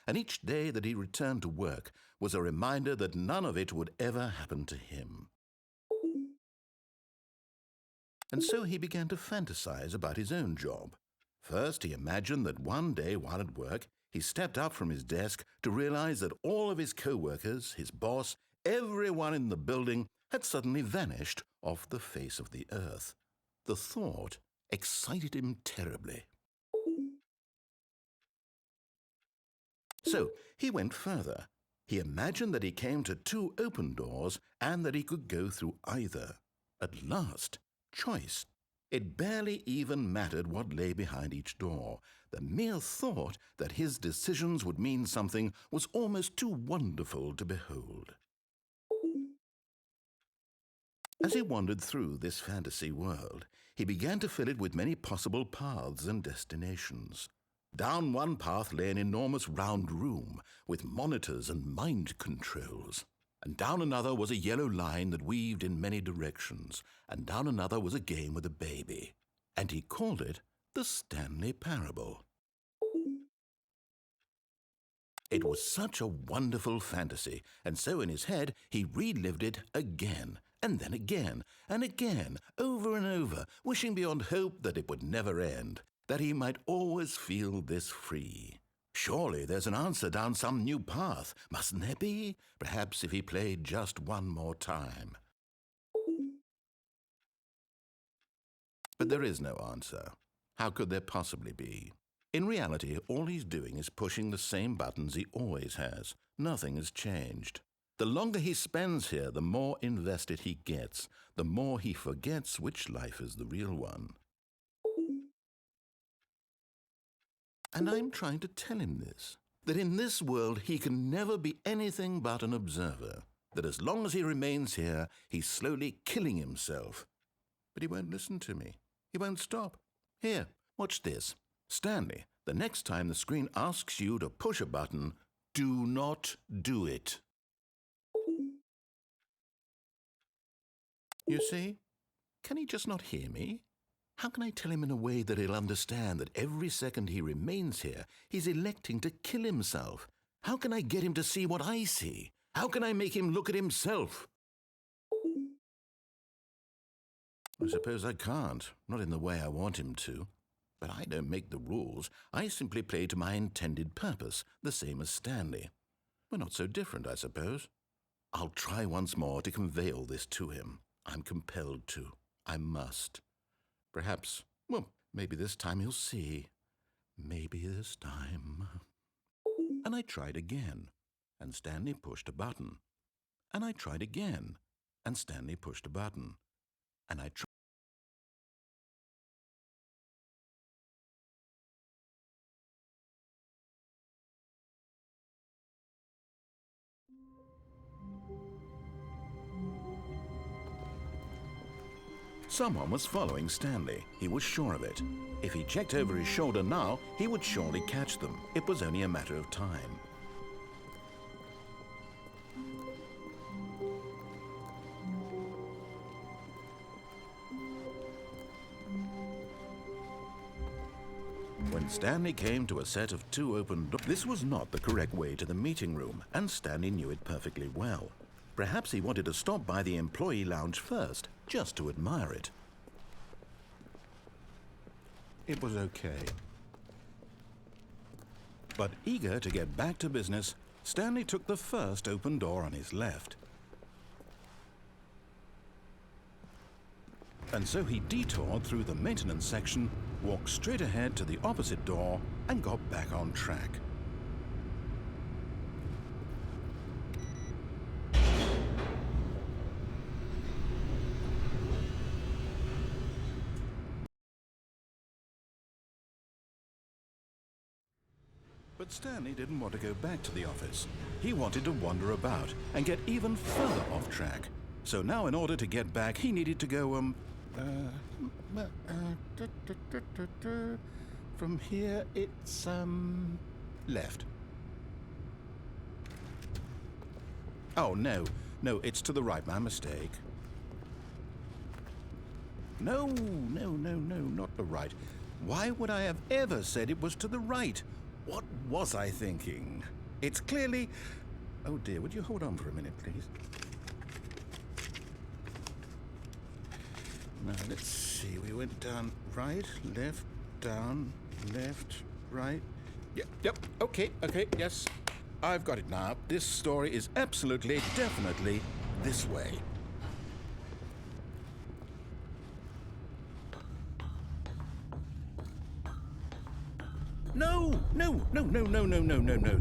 and each day that he returned to work was a reminder that none of it would ever happen to him. And so he began to fantasize about his own job. First, he imagined that one day while at work, he stepped up from his desk to realize that all of his co-workers, his boss, everyone in the building had suddenly vanished off the face of the earth. The thought excited him terribly. So he went further. He imagined that he came to 2 open doors and that he could go through either. At last, choice. It barely even mattered what lay behind each door. The mere thought that his decisions would mean something was almost too wonderful to behold. As he wandered through this fantasy world, he began to fill it with many possible paths and destinations. Down one path lay an enormous round room with monitors and mind controls. And down another was a yellow line that weaved in many directions. And down another was a game with a baby. And he called it the Stanley Parable. It was such a wonderful fantasy, and so in his head he relived it again, and then again, and again, over and over, wishing beyond hope that it would never end, that he might always feel this free. Surely there's an answer down some new path, mustn't there be? Perhaps if he played just one more time. But there is no answer. How could there possibly be? In reality, all he's doing is pushing the same buttons he always has. Nothing has changed. The longer he spends here, the more invested he gets, the more he forgets which life is the real one. And I'm trying to tell him this, that in this world he can never be anything but an observer, that as long as he remains here, he's slowly killing himself. But he won't listen to me. He won't stop. Here, watch this. Stanley, the next time the screen asks you to push a button, do not do it. You see? Can he just not hear me? How can I tell him in a way that he'll understand that every second he remains here, he's electing to kill himself? How can I get him to see what I see? How can I make him look at himself? I suppose I can't, not in the way I want him to. But I don't make the rules. I simply play to my intended purpose, the same as Stanley. We're not so different, I suppose. I'll try once more to convey all this to him. I'm compelled to. I must. Perhaps, well, maybe this time he'll see. Maybe this time. And I tried again, and Stanley pushed a button. And I tried again, and Stanley pushed a button. And I tried. Someone was following Stanley. He was sure of it. If he checked over his shoulder now, he would surely catch them. It was only a matter of time. When Stanley came to a set of 2 open doors, this was not the correct way to the meeting room, and Stanley knew it perfectly well. Perhaps he wanted to stop by the employee lounge first, just to admire it. It was okay. But eager to get back to business, Stanley took the first open door on his left. And so he detoured through the maintenance section, walked straight ahead to the opposite door, and got back on track. But Stanley didn't want to go back to the office. He wanted to wander about and get even further off track. So now in order to get back, he needed to go, from here it's, left. Oh, no, it's to the right, my mistake. No, not the right. Why would I have ever said it was to the right? What was I thinking? It's clearly... Oh dear, would you hold on for a minute, please? Now, let's see. We went down right, left, down, left, right. Yep, okay, yes. I've got it now. This story is absolutely, definitely this way. No.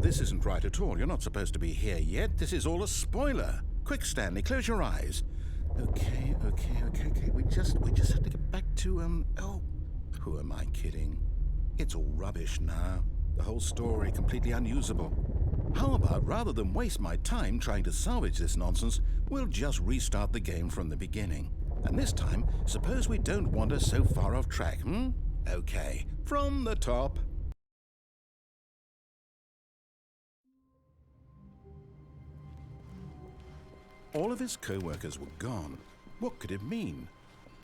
This isn't right at all. You're not supposed to be here yet. This is all a spoiler. Quick, Stanley, close your eyes. Okay. We just have to get back to, oh, who am I kidding? It's all rubbish now. The whole story completely unusable. How about, rather than waste my time trying to salvage this nonsense, we'll just restart the game from the beginning. And this time, suppose we don't wander so far off track, Okay, from the top. All of his co-workers were gone. What could it mean?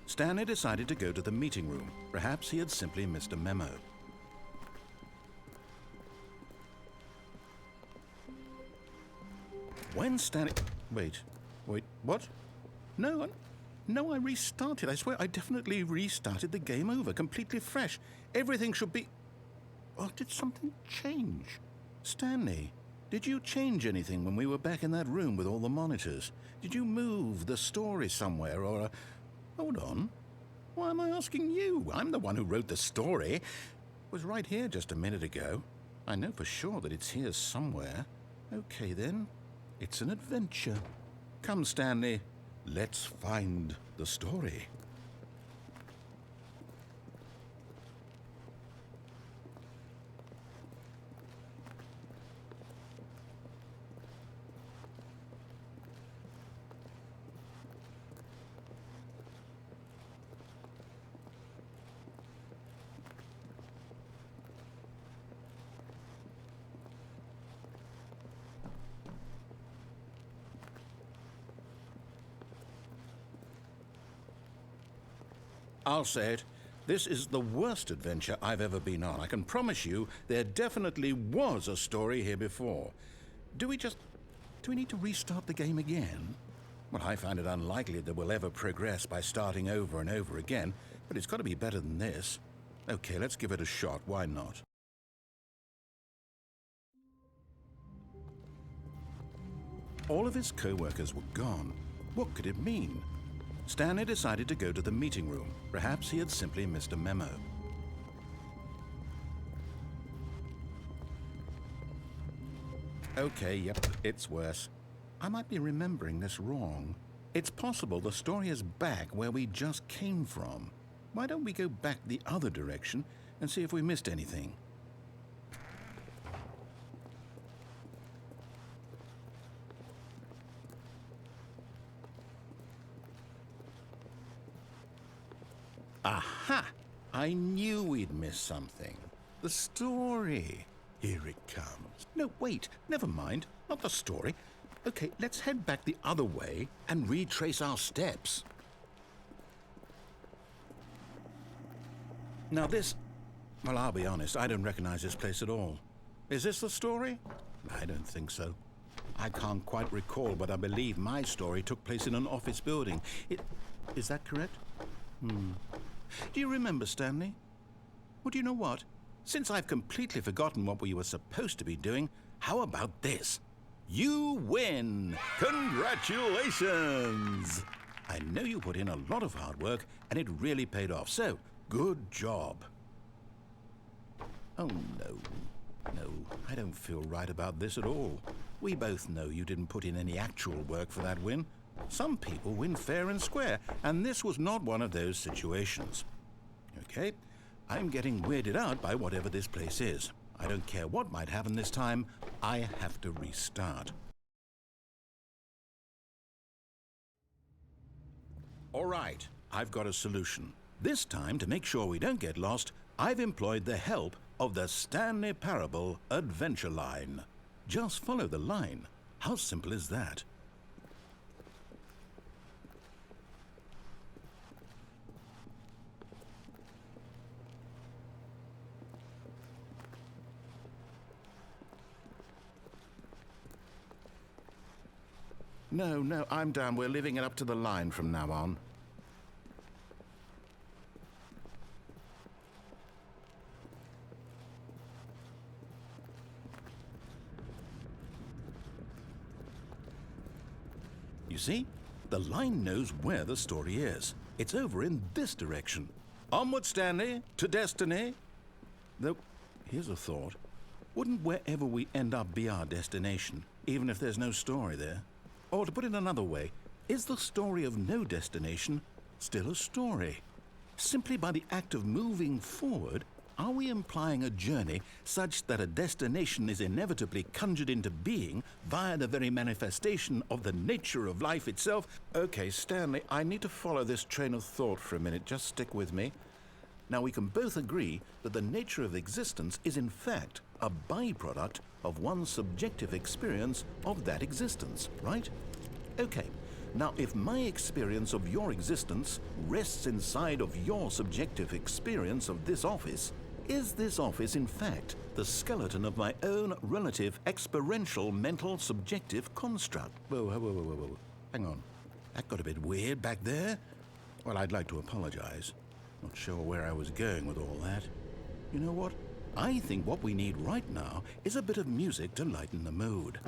Stanley decided to go to the meeting room. Perhaps he had simply missed a memo. When Stanley... Wait, what? No, I restarted. I swear, I definitely restarted the game over, completely fresh. Everything should be... Oh, did something change? Stanley, did you change anything when we were back in that room with all the monitors? Did you move the story somewhere, or... Hold on. Why am I asking you? I'm the one who wrote the story. It was right here just a minute ago. I know for sure that it's here somewhere. Okay, then. It's an adventure. Come, Stanley. Let's find the story. I'll say it. This is the worst adventure I've ever been on. I can promise you there definitely was a story here before. Do we need to restart the game again? Well, I find it unlikely that we'll ever progress by starting over and over again, but it's got to be better than this. Okay, let's give it a shot. Why not? All of his co-workers were gone. What could it mean? Stanley decided to go to the meeting room. Perhaps he had simply missed a memo. Okay, yep, it's worse. I might be remembering this wrong. It's possible the story is back where we just came from. Why don't we go back the other direction and see if we missed anything? Aha! I knew we'd miss something. The story. Here it comes. No, wait, never mind. Not the story. Okay, let's head back the other way and retrace our steps. Now this... Well, I'll be honest, I don't recognize this place at all. Is this the story? I don't think so. I can't quite recall, but I believe my story took place in an office building. Is that correct? Do you remember, Stanley? Well, do you know what? Since I've completely forgotten what we were supposed to be doing, how about this? You win! Congratulations! I know you put in a lot of hard work, and it really paid off. So, good job. Oh, no. No, I don't feel right about this at all. We both know you didn't put in any actual work for that win. Some people win fair and square, and this was not one of those situations. Okay, I'm getting weirded out by whatever this place is. I don't care what might happen this time. I have to restart. All right, I've got a solution. This time, to make sure we don't get lost, I've employed the help of the Stanley Parable Adventure Line. Just follow the line. How simple is that? No, I'm down. We're leaving it up to the line from now on. You see? The line knows where the story is. It's over in this direction. Onward, Stanley, to destiny. Though, here's a thought. Wouldn't wherever we end up be our destination, even if there's no story there? Or to put it another way, is the story of no destination still a story? Simply by the act of moving forward, are we implying a journey such that a destination is inevitably conjured into being via the very manifestation of the nature of life itself? Okay, Stanley, I need to follow this train of thought for a minute. Just stick with me. Now, we can both agree that the nature of existence is in fact a byproduct of one's subjective experience of that existence, right? Okay, now if my experience of your existence rests inside of your subjective experience of this office, is this office in fact the skeleton of my own relative experiential mental subjective construct? Whoa. Hang on. That got a bit weird back there. Well, I'd like to apologize. Not sure where I was going with all that. You know what? I think what we need right now is a bit of music to lighten the mood.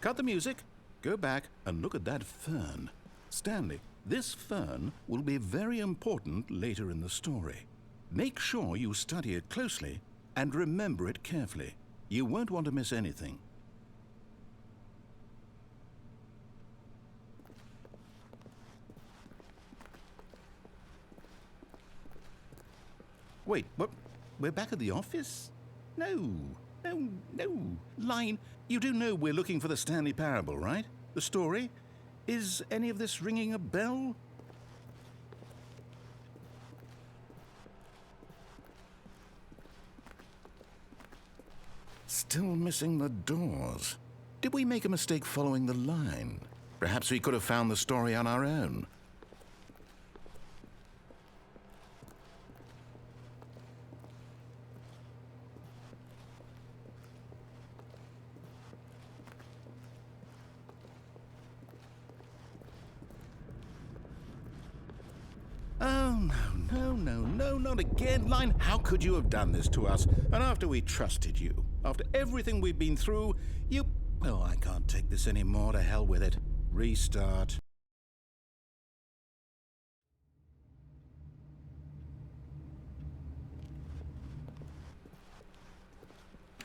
Cut the music, go back and look at that fern. Stanley, this fern will be very important later in the story. Make sure you study it closely and remember it carefully. You won't want to miss anything. Wait, what? We're back at the office? No. Line, you do know we're looking for the Stanley Parable, right? The story? Is any of this ringing a bell? Still missing the doors. Did we make a mistake following the line? Perhaps we could have found the story on our own. Oh, no, not again. Line, how could you have done this to us? And after we trusted you, after everything we've been through, you... Oh, I can't take this anymore. To hell with it. Restart.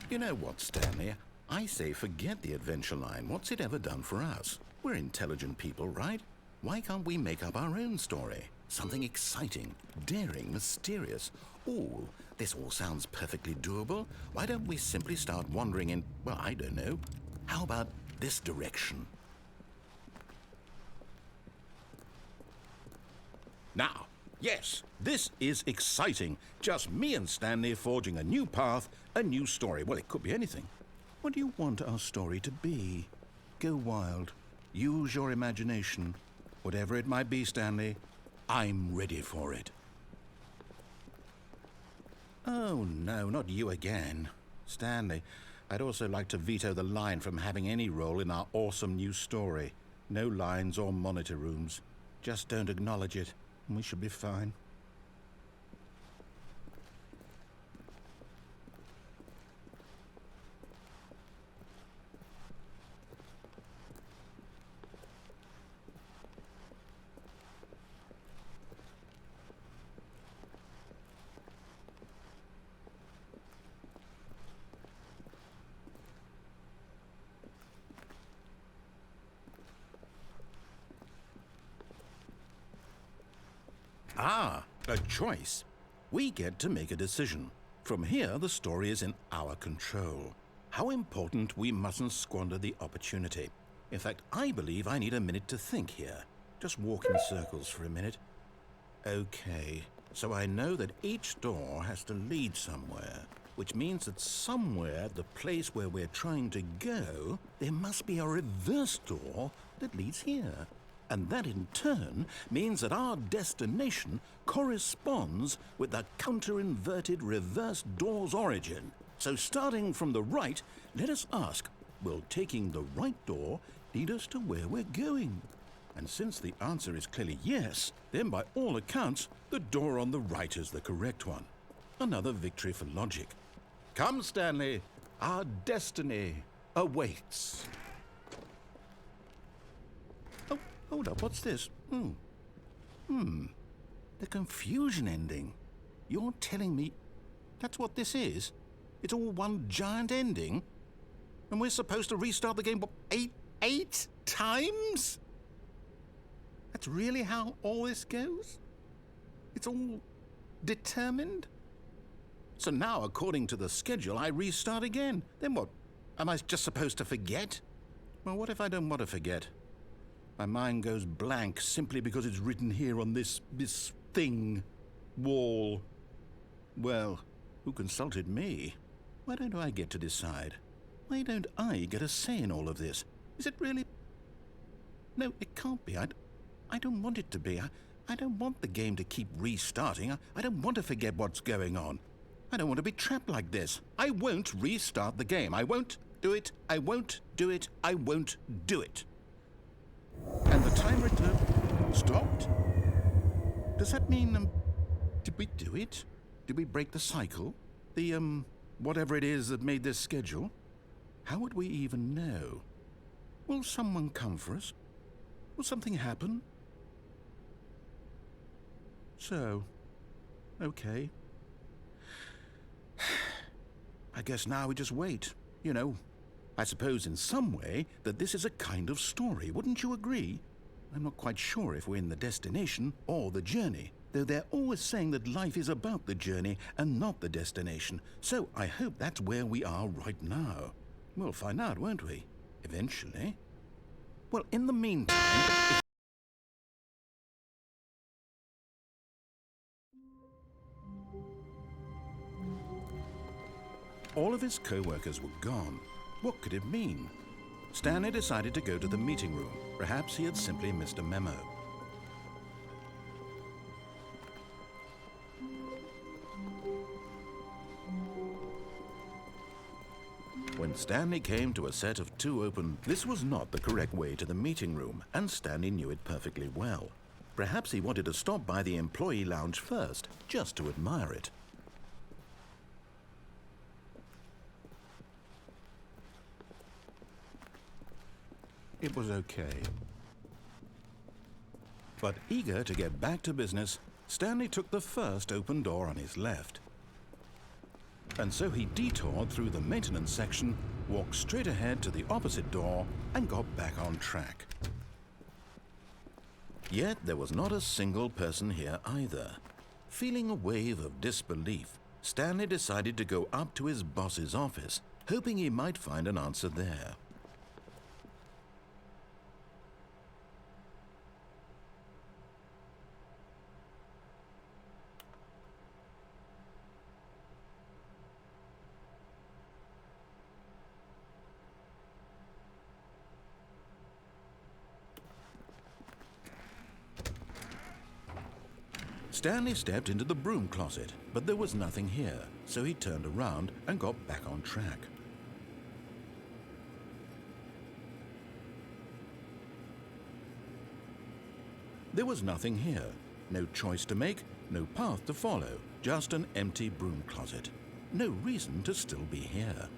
You know what, Stanley? I say forget the adventure line. What's it ever done for us? We're intelligent people, right? Why can't we make up our own story? Something exciting, daring, mysterious. Ooh, this all sounds perfectly doable. Why don't we simply start wandering in, well, I don't know. How about this direction? Now, yes, this is exciting. Just me and Stanley forging a new path, a new story. Well, it could be anything. What do you want our story to be? Go wild. Use your imagination. Whatever it might be, Stanley, I'm ready for it. Oh, no, not you again. Stanley, I'd also like to veto the line from having any role in our awesome new story. No lines or monitor rooms. Just don't acknowledge it, and we should be fine. Ah, a choice. We get to make a decision. From here, the story is in our control. How important we mustn't squander the opportunity. In fact, I believe I need a minute to think here. Just walk in circles for a minute. Okay, so I know that each door has to lead somewhere, which means that somewhere at the place where we're trying to go, there must be a reverse door that leads here. And that in turn means that our destination corresponds with the counter-inverted reverse door's origin. So starting from the right, let us ask, will taking the right door lead us to where we're going? And since the answer is clearly yes, then by all accounts, the door on the right is the correct one. Another victory for logic. Come, Stanley, our destiny awaits. Oh, hold up, what's this? The confusion ending. You're telling me that's what this is? It's all one giant ending? And we're supposed to restart the game, what, eight times? That's really how all this goes? It's all determined? So now, according to the schedule, I restart again. Then what? Am I just supposed to forget? Well, what if I don't want to forget? My mind goes blank simply because it's written here on this thing, wall. Well, who consulted me? Why don't I get to decide? Why don't I get a say in all of this? Is it really? No, it can't be. I don't want it to be. I don't want the game to keep restarting. I don't want to forget what's going on. I don't want to be trapped like this. I won't restart the game. I won't do it. I won't do it. I won't do it. And the timer stopped? Does that mean, did we do it? Did we break the cycle? The, whatever it is that made this schedule? How would we even know? Will someone come for us? Will something happen? So, okay. I guess now we just wait, you know. I suppose in some way that this is a kind of story, wouldn't you agree? I'm not quite sure if we're in the destination or the journey, though they're always saying that life is about the journey and not the destination. So I hope that's where we are right now. We'll find out, won't we? Eventually. Well, in the meantime... All of his co-workers were gone. What could it mean? Stanley decided to go to the meeting room. Perhaps he had simply missed a memo. When Stanley came to a set of 2 open, this was not the correct way to the meeting room, and Stanley knew it perfectly well. Perhaps he wanted to stop by the employee lounge first, just to admire it. It was okay. But eager to get back to business, Stanley took the first open door on his left. And so he detoured through the maintenance section, walked straight ahead to the opposite door, and got back on track. Yet there was not a single person here either. Feeling a wave of disbelief, Stanley decided to go up to his boss's office, hoping he might find an answer there. Stanley stepped into the broom closet, but there was nothing here, so he turned around and got back on track. There was nothing here. No choice to make, no path to follow, just an empty broom closet. No reason to still be here.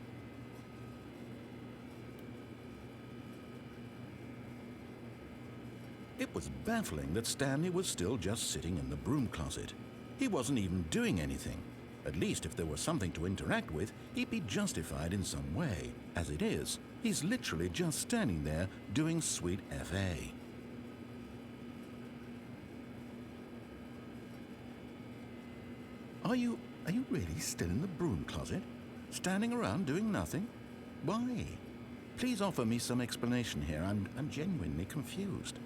It was baffling that Stanley was still just sitting in the broom closet. He wasn't even doing anything. At least if there was something to interact with, he'd be justified in some way. As it is, he's literally just standing there doing sweet FA. Are you really still in the broom closet? Standing around doing nothing? Why? Please offer me some explanation here. I'm genuinely confused.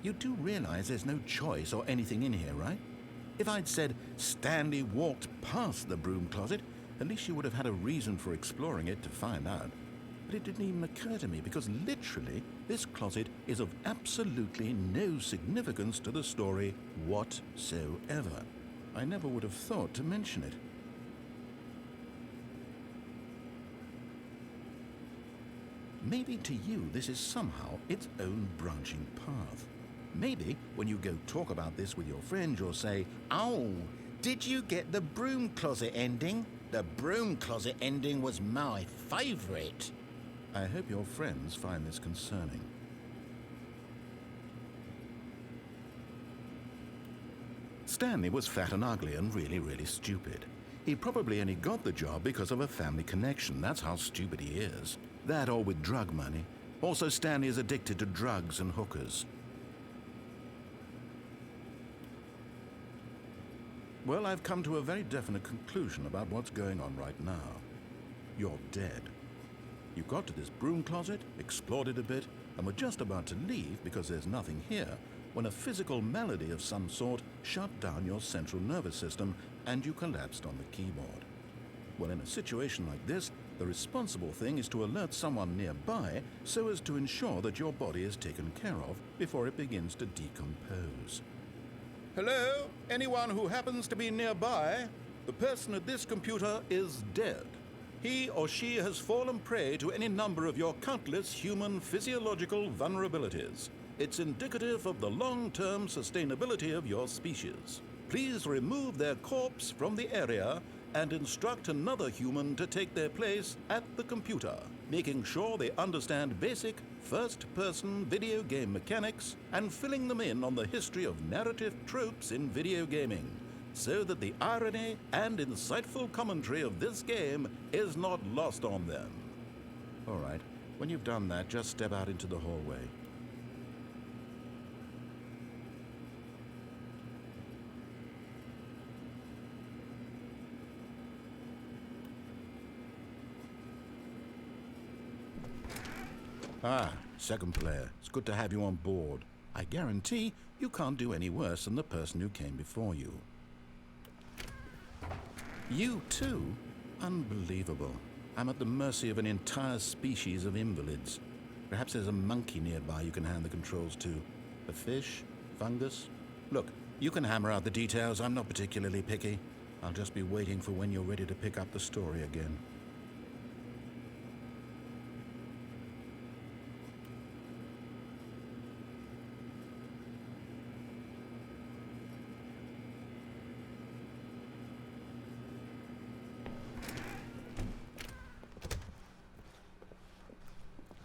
You do realize there's no choice or anything in here, right? If I'd said Stanley walked past the broom closet, at least you would have had a reason for exploring it to find out. But it didn't even occur to me because literally this closet is of absolutely no significance to the story whatsoever. I never would have thought to mention it. Maybe to you this is somehow its own branching path. Maybe when you go talk about this with your friends, you'll say, "Oh, did you get the broom closet ending? The broom closet ending was my favorite." I hope your friends find this concerning. Stanley was fat and ugly and really stupid. He probably only got the job because of a family connection. That's how stupid he is. That or with drug money. Also, Stanley is addicted to drugs and hookers. Well, I've come to a very definite conclusion about what's going on right now. You're dead. You got to this broom closet, explored it a bit, and were just about to leave because there's nothing here when a physical malady of some sort shut down your central nervous system and you collapsed on the keyboard. Well, in a situation like this, the responsible thing is to alert someone nearby so as to ensure that your body is taken care of before it begins to decompose. Hello? Anyone who happens to be nearby? The person at this computer is dead. He or she has fallen prey to any number of your countless human physiological vulnerabilities. It's indicative of the long-term sustainability of your species. Please remove their corpse from the area and instruct another human to take their place at the computer, making sure they understand basic first-person video game mechanics and filling them in on the history of narrative tropes in video gaming, so that the irony and insightful commentary of this game is not lost on them. All right, when you've done that, just step out into the hallway. Ah, second player. It's good to have you on board. I guarantee you can't do any worse than the person who came before you. You too? Unbelievable. I'm at the mercy of an entire species of invalids. Perhaps there's a monkey nearby you can hand the controls to. A fish? Fungus? Look, you can hammer out the details. I'm not particularly picky. I'll just be waiting for when you're ready to pick up the story again.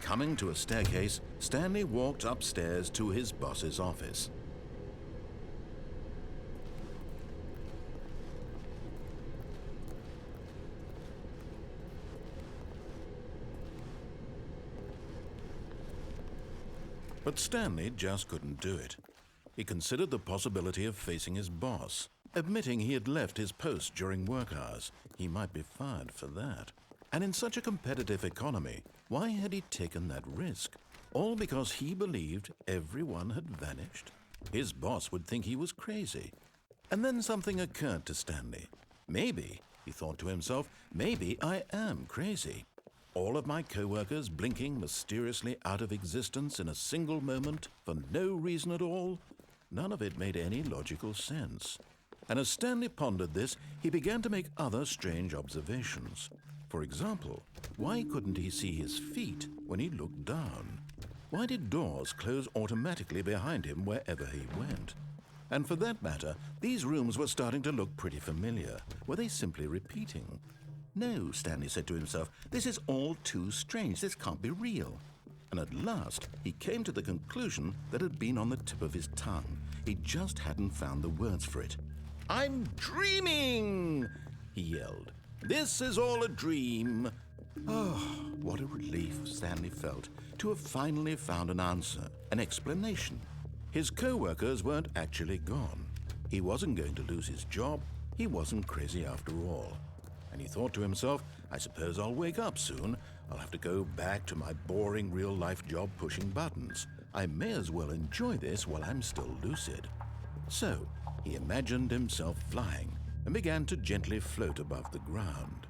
Coming to a staircase, Stanley walked upstairs to his boss's office. But Stanley just couldn't do it. He considered the possibility of facing his boss. Admitting he had left his post during work hours, he might be fired for that. And in such a competitive economy, why had he taken that risk? All because he believed everyone had vanished? His boss would think he was crazy. And then something occurred to Stanley. Maybe, he thought to himself, maybe I am crazy. All of my co-workers blinking mysteriously out of existence in a single moment for no reason at all? None of it made any logical sense. And as Stanley pondered this, he began to make other strange observations. For example, why couldn't he see his feet when he looked down? Why did doors close automatically behind him wherever he went? And for that matter, these rooms were starting to look pretty familiar. Were they simply repeating? No, Stanley said to himself, this is all too strange. This can't be real. And at last, he came to the conclusion that had been on the tip of his tongue. He just hadn't found the words for it. "I'm dreaming!" he yelled. "This is all a dream." Oh, what a relief Stanley felt to have finally found an answer, an explanation. His co-workers weren't actually gone. He wasn't going to lose his job. He wasn't crazy after all. And he thought to himself, I suppose I'll wake up soon. I'll have to go back to my boring real-life job pushing buttons. I may as well enjoy this while I'm still lucid. So, he imagined himself flying and began to gently float above the ground.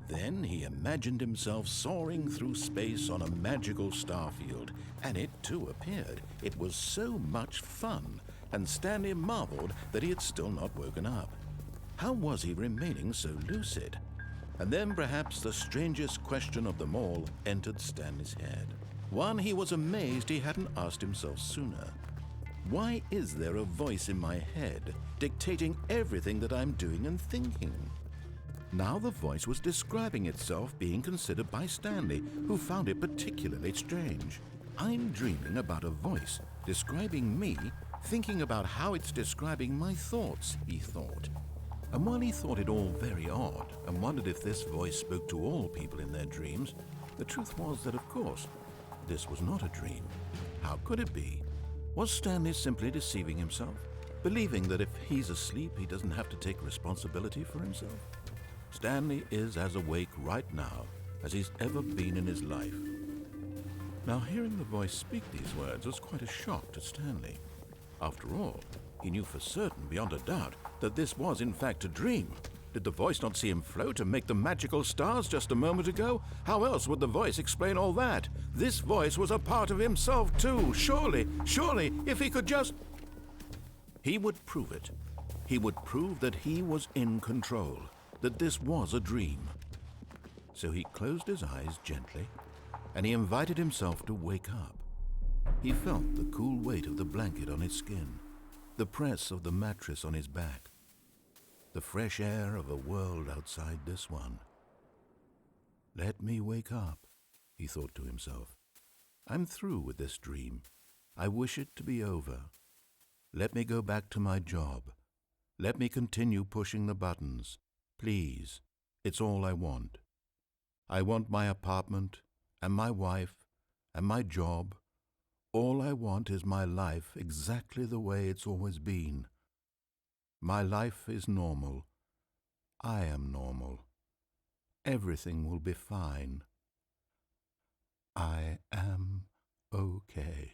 Then he imagined himself soaring through space on a magical starfield, and it too appeared. It was so much fun, and Stanley marveled that he had still not woken up. How was he remaining so lucid? And then perhaps the strangest question of them all entered Stanley's head. One he was amazed he hadn't asked himself sooner. Why is there a voice in my head dictating everything that I'm doing and thinking? Now the voice was describing itself being considered by Stanley, who found it particularly strange. I'm dreaming about a voice describing me, thinking about how it's describing my thoughts, he thought. And while he thought it all very odd and wondered if this voice spoke to all people in their dreams, the truth was that, of course, this was not a dream. How could it be? Was Stanley simply deceiving himself, believing that if he's asleep, he doesn't have to take responsibility for himself? Stanley is as awake right now as he's ever been in his life. Now, hearing the voice speak these words was quite a shock to Stanley. After all, he knew for certain, beyond a doubt, that this was in fact a dream. Did the voice not see him float and make the magical stars just a moment ago? How else would the voice explain all that? This voice was a part of himself too. Surely, if he could just... He would prove it. He would prove that he was in control, that this was a dream. So he closed his eyes gently, and he invited himself to wake up. He felt the cool weight of the blanket on his skin, the press of the mattress on his back, the fresh air of a world outside this one. Let me wake up, he thought to himself. I'm through with this dream. I wish it to be over. Let me go back to my job. Let me continue pushing the buttons. Please, it's all I want. I want my apartment and my wife and my job. All I want is my life exactly the way it's always been. My life is normal. I am normal. Everything will be fine. I am okay.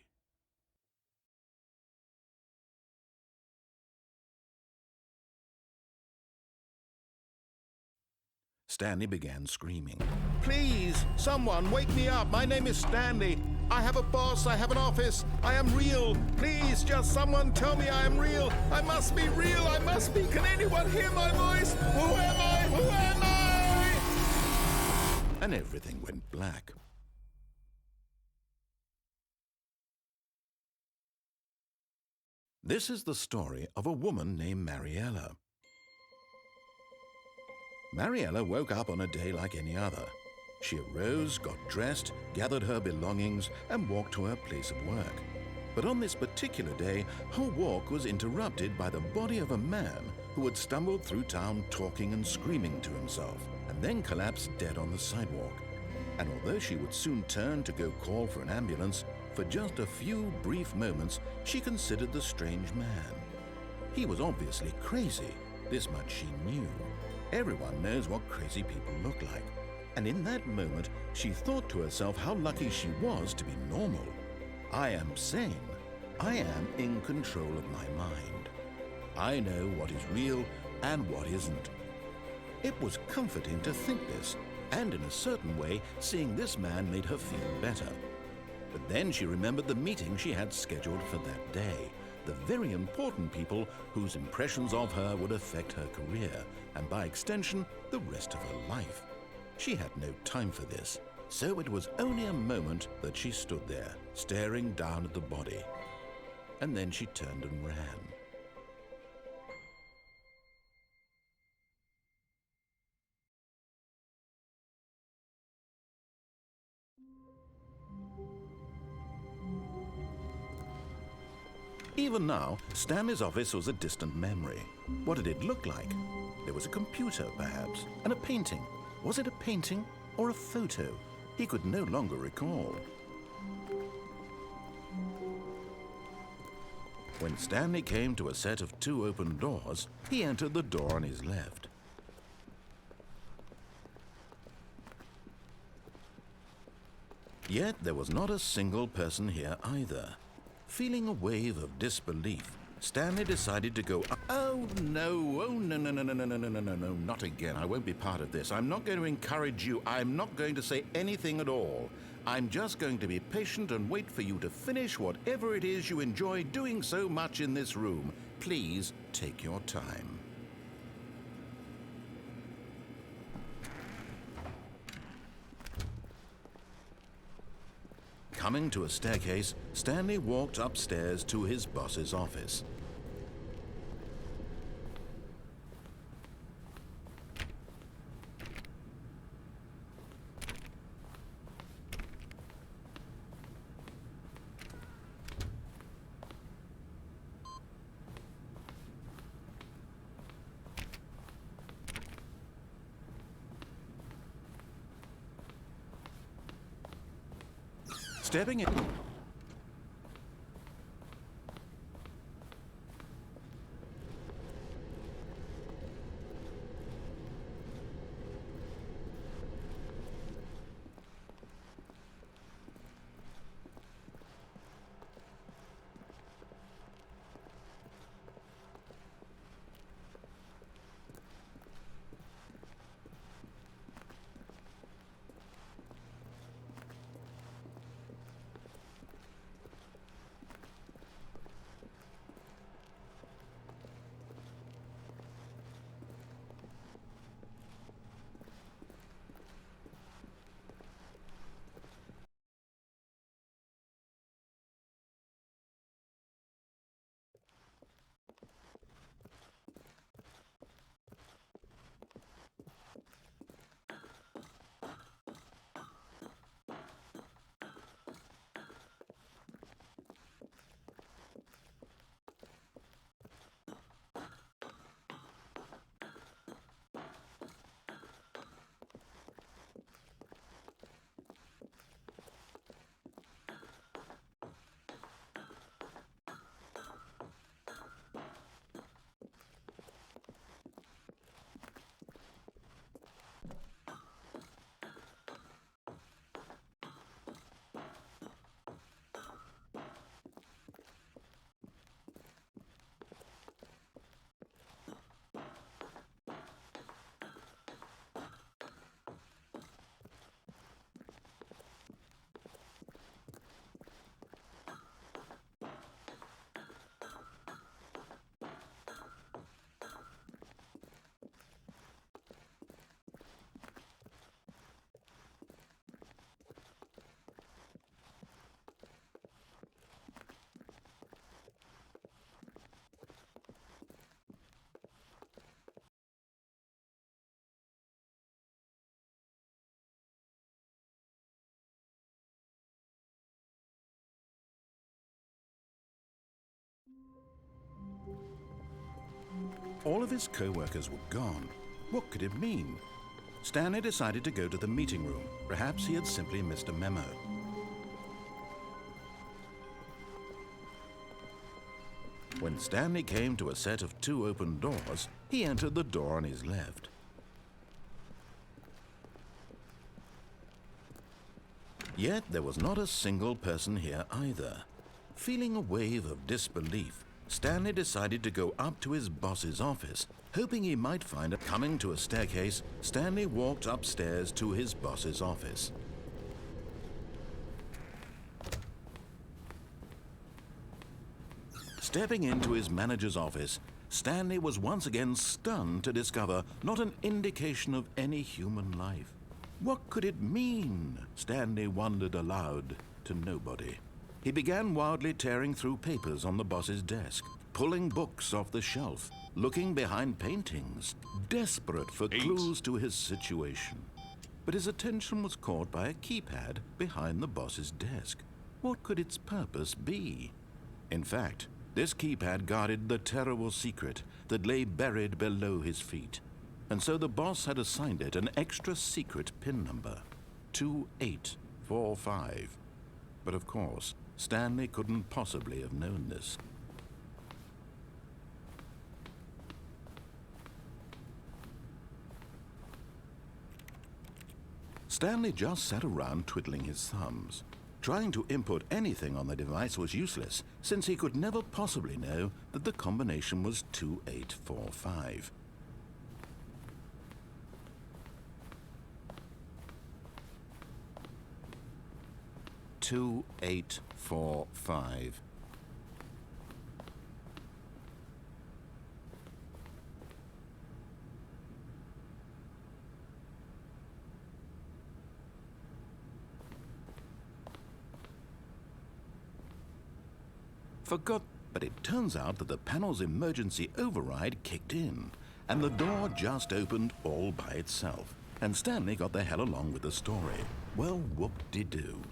Stanley began screaming. Please, someone, wake me up. My name is Stanley. I have a boss. I have an office. I am real. Please, just someone tell me I am real. I must be real. I must be. Can anyone hear my voice? Who am I? Who am I? And everything went black. This is the story of a woman named Mariella. Mariella woke up on a day like any other. She arose, got dressed, gathered her belongings, and walked to her place of work. But on this particular day, her walk was interrupted by the body of a man who had stumbled through town talking and screaming to himself, and then collapsed dead on the sidewalk. And although she would soon turn to go call for an ambulance, for just a few brief moments she considered the strange man. He was obviously crazy, this much she knew. Everyone knows what crazy people look like. And in that moment, she thought to herself how lucky she was to be normal. I am sane. I am in control of my mind. I know what is real and what isn't. It was comforting to think this, and in a certain way, seeing this man made her feel better. But then she remembered the meeting she had scheduled for that day, the very important people whose impressions of her would affect her career, and by extension, the rest of her life. She had no time for this, so it was only a moment that she stood there, staring down at the body. And then she turned and ran. Even now, Stanley's office was a distant memory. What did it look like? There was a computer, perhaps, and a painting. Was it a painting or a photo? He could no longer recall. When Stanley came to a set of 2 open doors, he entered the door on his left. Yet there was not a single person here either. Feeling a wave of disbelief, Stanley decided to go up. Oh no, no, not again. I won't be part of this. I'm not going to encourage you. I'm not going to say anything at all. I'm just going to be patient and wait for you to finish whatever it is you enjoy doing so much in this room. Please take your time. Coming to a staircase, Stanley walked upstairs to his boss's office. Stepping in. All of his co-workers were gone. What could it mean? Stanley decided to go to the meeting room. Perhaps he had simply missed a memo. When Stanley came to a set of 2 open doors, he entered the door on his left. Yet there was not a single person here either. Feeling a wave of disbelief, Stanley decided to go up to his boss's office, hoping he might find it. Coming to a staircase, Stanley walked upstairs to his boss's office. Stepping into his manager's office, Stanley was once again stunned to discover not an indication of any human life. What could it mean? Stanley wondered aloud to nobody. He began wildly tearing through papers on the boss's desk, pulling books off the shelf, looking behind paintings, desperate for clues to his situation. But his attention was caught by a keypad behind the boss's desk. What could its purpose be? In fact, this keypad guarded the terrible secret that lay buried below his feet. And so the boss had assigned it an extra secret PIN number, 2845. But of course, Stanley couldn't possibly have known this. Stanley just sat around twiddling his thumbs. Trying to input anything on the device was useless, since he could never possibly know that the combination was 2845. "2845. Forgot, but it turns out that the panel's emergency override kicked in, and the door just opened all by itself, and Stanley got the hell along with the story. Well, whoop-de-doo.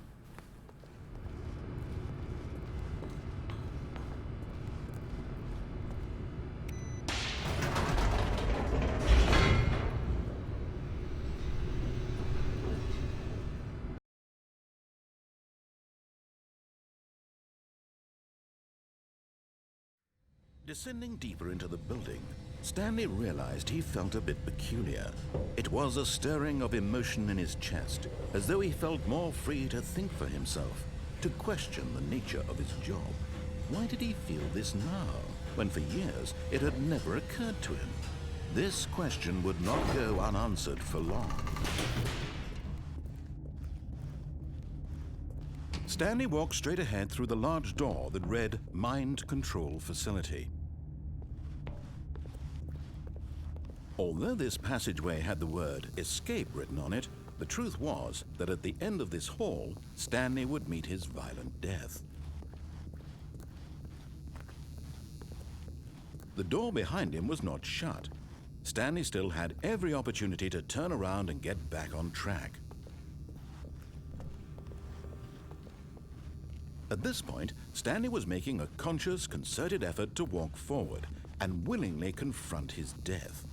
Descending deeper into the building, Stanley realized he felt a bit peculiar. It was a stirring of emotion in his chest, as though he felt more free to think for himself, to question the nature of his job. Why did he feel this now, when for years it had never occurred to him? This question would not go unanswered for long. Stanley walked straight ahead through the large door that read Mind Control Facility. Although this passageway had the word Escape written on it, the truth was that at the end of this hall, Stanley would meet his violent death. The door behind him was not shut. Stanley still had every opportunity to turn around and get back on track. At this point, Stanley was making a conscious, concerted effort to walk forward and willingly confront his death.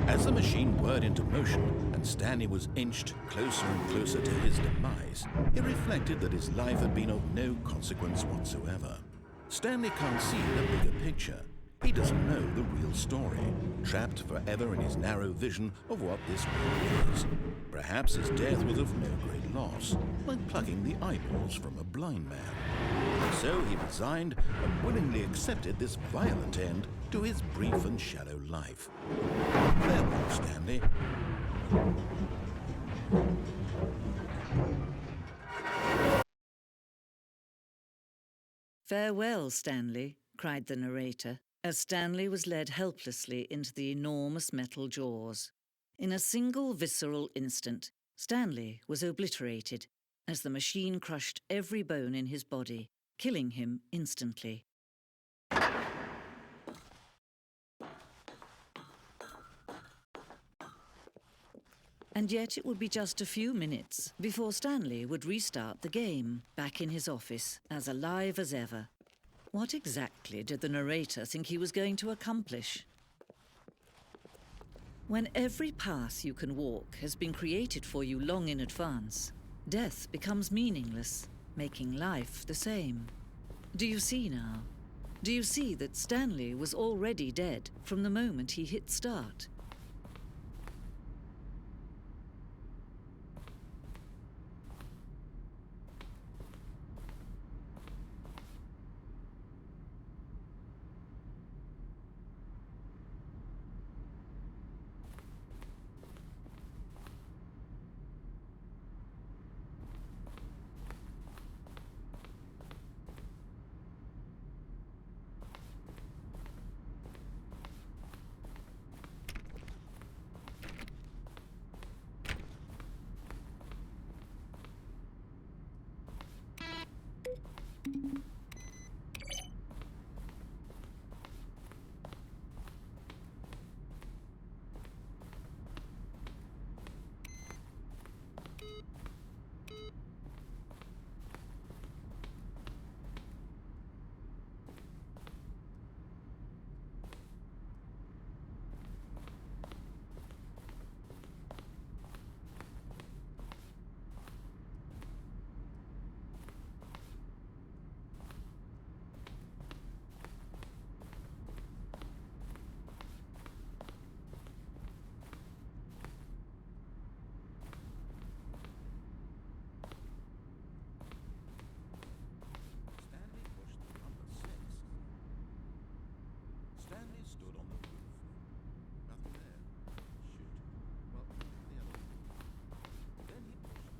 As the machine whirred into motion and Stanley was inched closer and closer to his demise, he reflected that his life had been of no consequence whatsoever. Stanley can't see the bigger picture. He doesn't know the real story, trapped forever in his narrow vision of what this world is. Perhaps his death was of no great loss, like plucking the eyeballs from a blind man. So he resigned and willingly accepted this violent end to his brief and shallow life. Farewell, Stanley. "Farewell, Stanley," cried the narrator, as Stanley was led helplessly into the enormous metal jaws. In a single visceral instant, Stanley was obliterated as the machine crushed every bone in his body, killing him instantly. And yet it would be just a few minutes before Stanley would restart the game, back in his office, as alive as ever. What exactly did the narrator think he was going to accomplish? When every path you can walk has been created for you long in advance, death becomes meaningless, making life the same. Do you see now? Do you see that Stanley was already dead from the moment he hit start? Stanley stood on the roof. Nothing there. Shoot. Well, the other one. Then he pushed the...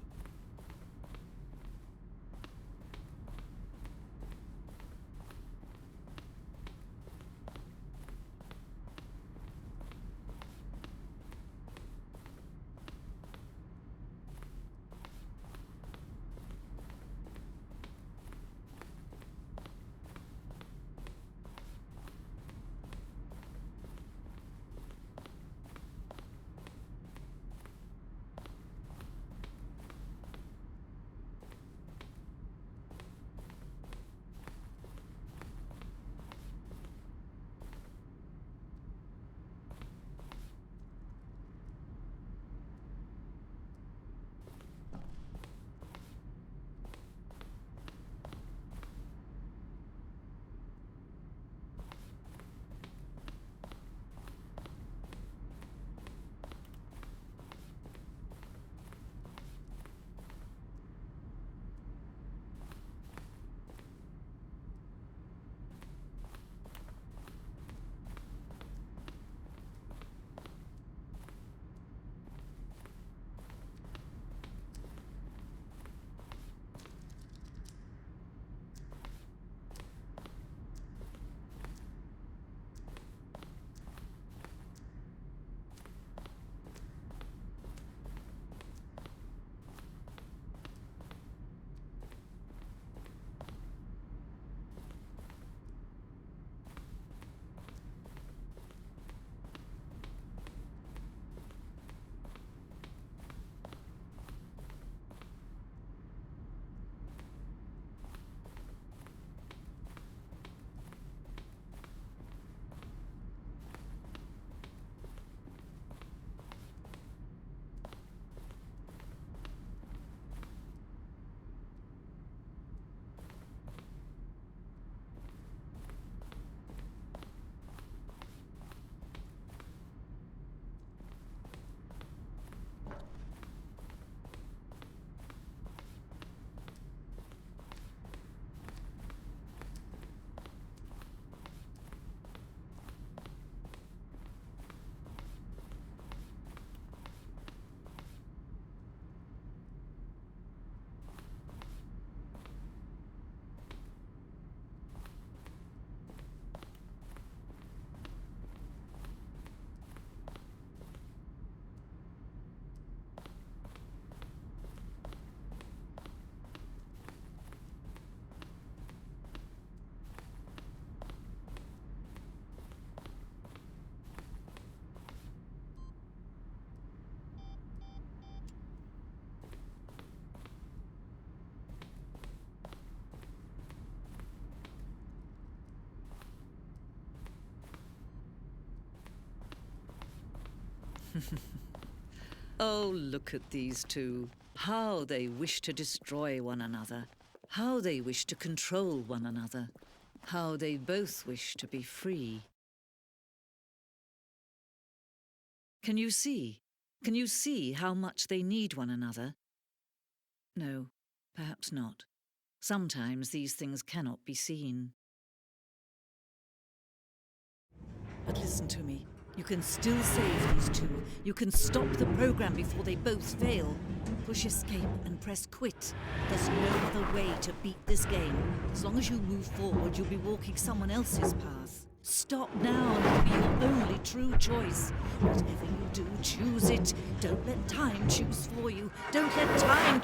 Oh, look at these two. How they wish to destroy one another. How they wish to control one another. How they both wish to be free. Can you see? Can you see how much they need one another? No, perhaps not. Sometimes these things cannot be seen. But listen to me. You can still save these two. You can stop the program before they both fail. Push escape and press quit. There's no other way to beat this game. As long as you move forward, you'll be walking someone else's path. Stop now and it'll be your only true choice. Whatever you do, choose it. Don't let time choose for you. Don't let time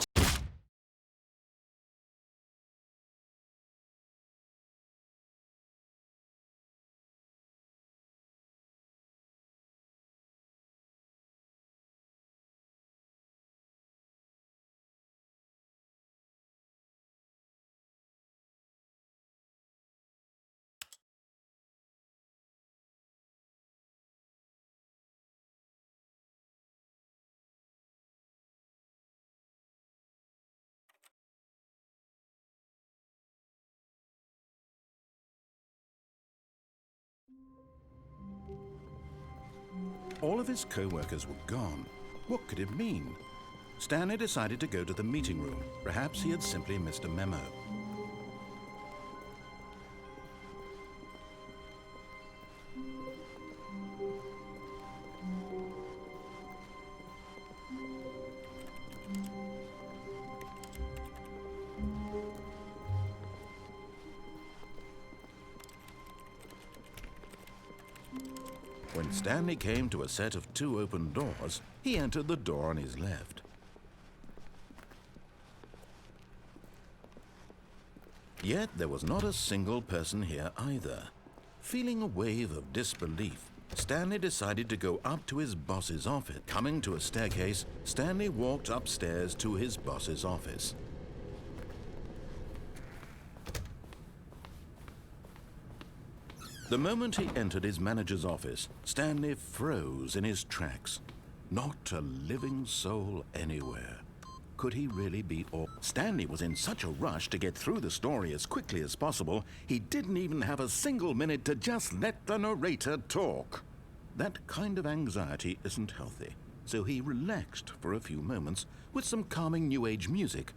All of his co-workers were gone. What could it mean? Stanley decided to go to the meeting room. Perhaps he had simply missed a memo. When Stanley came to a set of 2 open doors, he entered the door on his left. Yet there was not a single person here either. Feeling a wave of disbelief, Stanley decided to go up to his boss's office. Coming to a staircase, Stanley walked upstairs to his boss's office. The moment he entered his manager's office, Stanley froze in his tracks. Not a living soul anywhere. Could he really be all? Stanley was in such a rush to get through the story as quickly as possible, he didn't even have a single minute to just let the narrator talk. That kind of anxiety isn't healthy, so he relaxed for a few moments with some calming New Age music.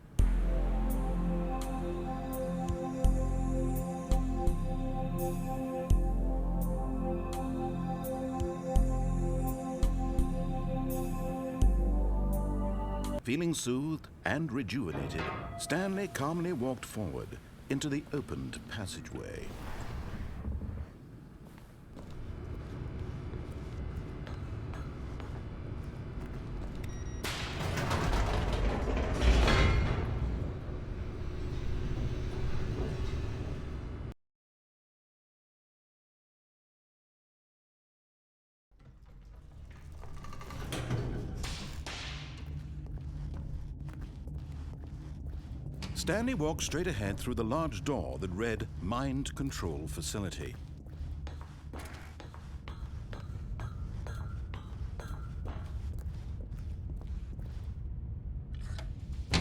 Feeling soothed and rejuvenated, Stanley calmly walked forward into the opened passageway. Stanley walked straight ahead through the large door that read Mind Control Facility.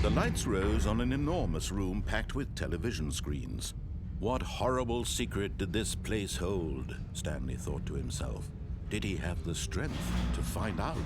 The lights rose on an enormous room packed with television screens. What horrible secret did this place hold? Stanley thought to himself. Did he have the strength to find out?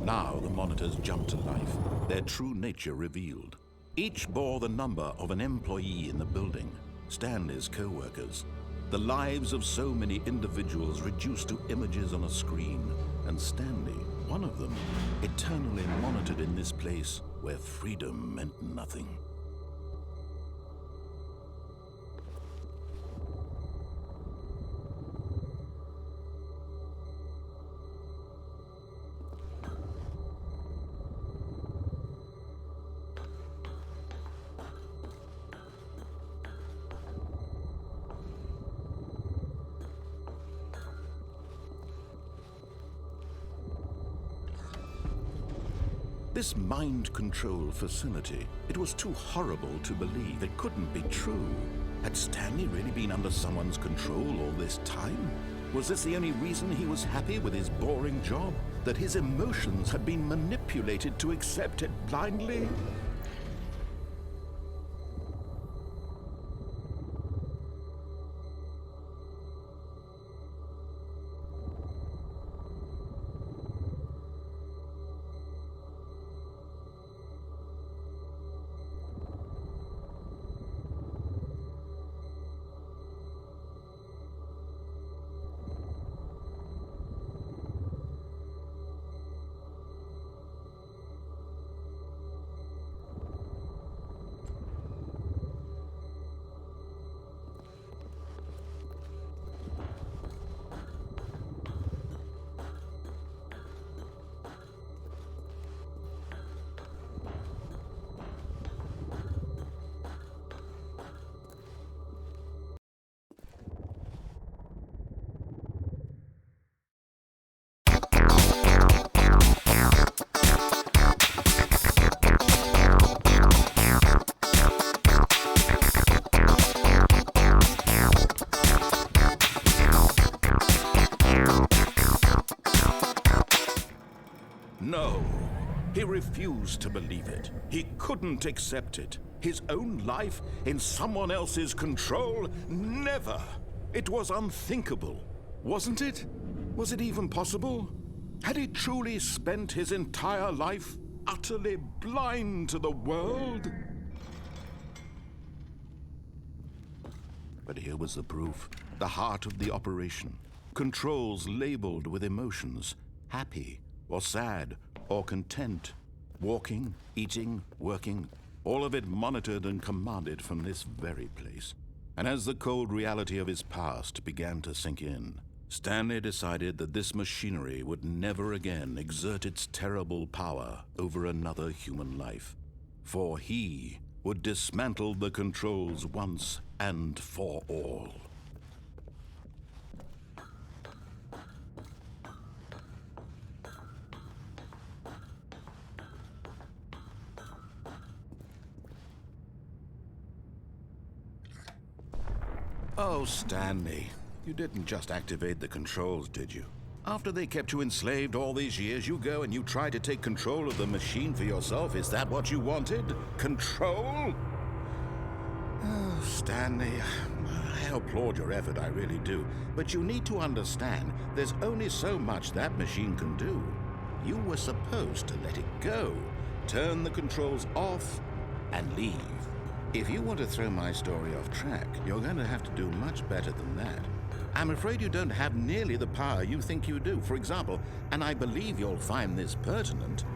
Now the monitors jumped to life, their true nature revealed. Each bore the number of an employee in the building, Stanley's co-workers. The lives of so many individuals reduced to images on a screen, and Stanley, one of them, eternally monitored in this place where freedom meant nothing. This mind control facility, it was too horrible to believe. It couldn't be true. Had Stanley really been under someone's control all this time? Was this the only reason he was happy with his boring job? That his emotions had been manipulated to accept it blindly? No, he refused to believe it. He couldn't accept it. His own life in someone else's control? Never! It was unthinkable, wasn't it? Was it even possible? Had he truly spent his entire life utterly blind to the world? But here was the proof. The heart of the operation. Controls labeled with emotions. Happy, or sad, or content. Walking, eating, working, all of it monitored and commanded from this very place. And as the cold reality of his past began to sink in, Stanley decided that this machinery would never again exert its terrible power over another human life. For he would dismantle the controls once and for all. Oh, Stanley, you didn't just activate the controls, did you? After they kept you enslaved all these years, you go and you try to take control of the machine for yourself. Is that what you wanted? Control? Oh, Stanley, I applaud your effort, I really do. But you need to understand, there's only so much that machine can do. You were supposed to let it go, turn the controls off, and leave. If you want to throw my story off track, you're going to have to do much better than that. I'm afraid you don't have nearly the power you think you do. For example, and I believe you'll find this pertinent,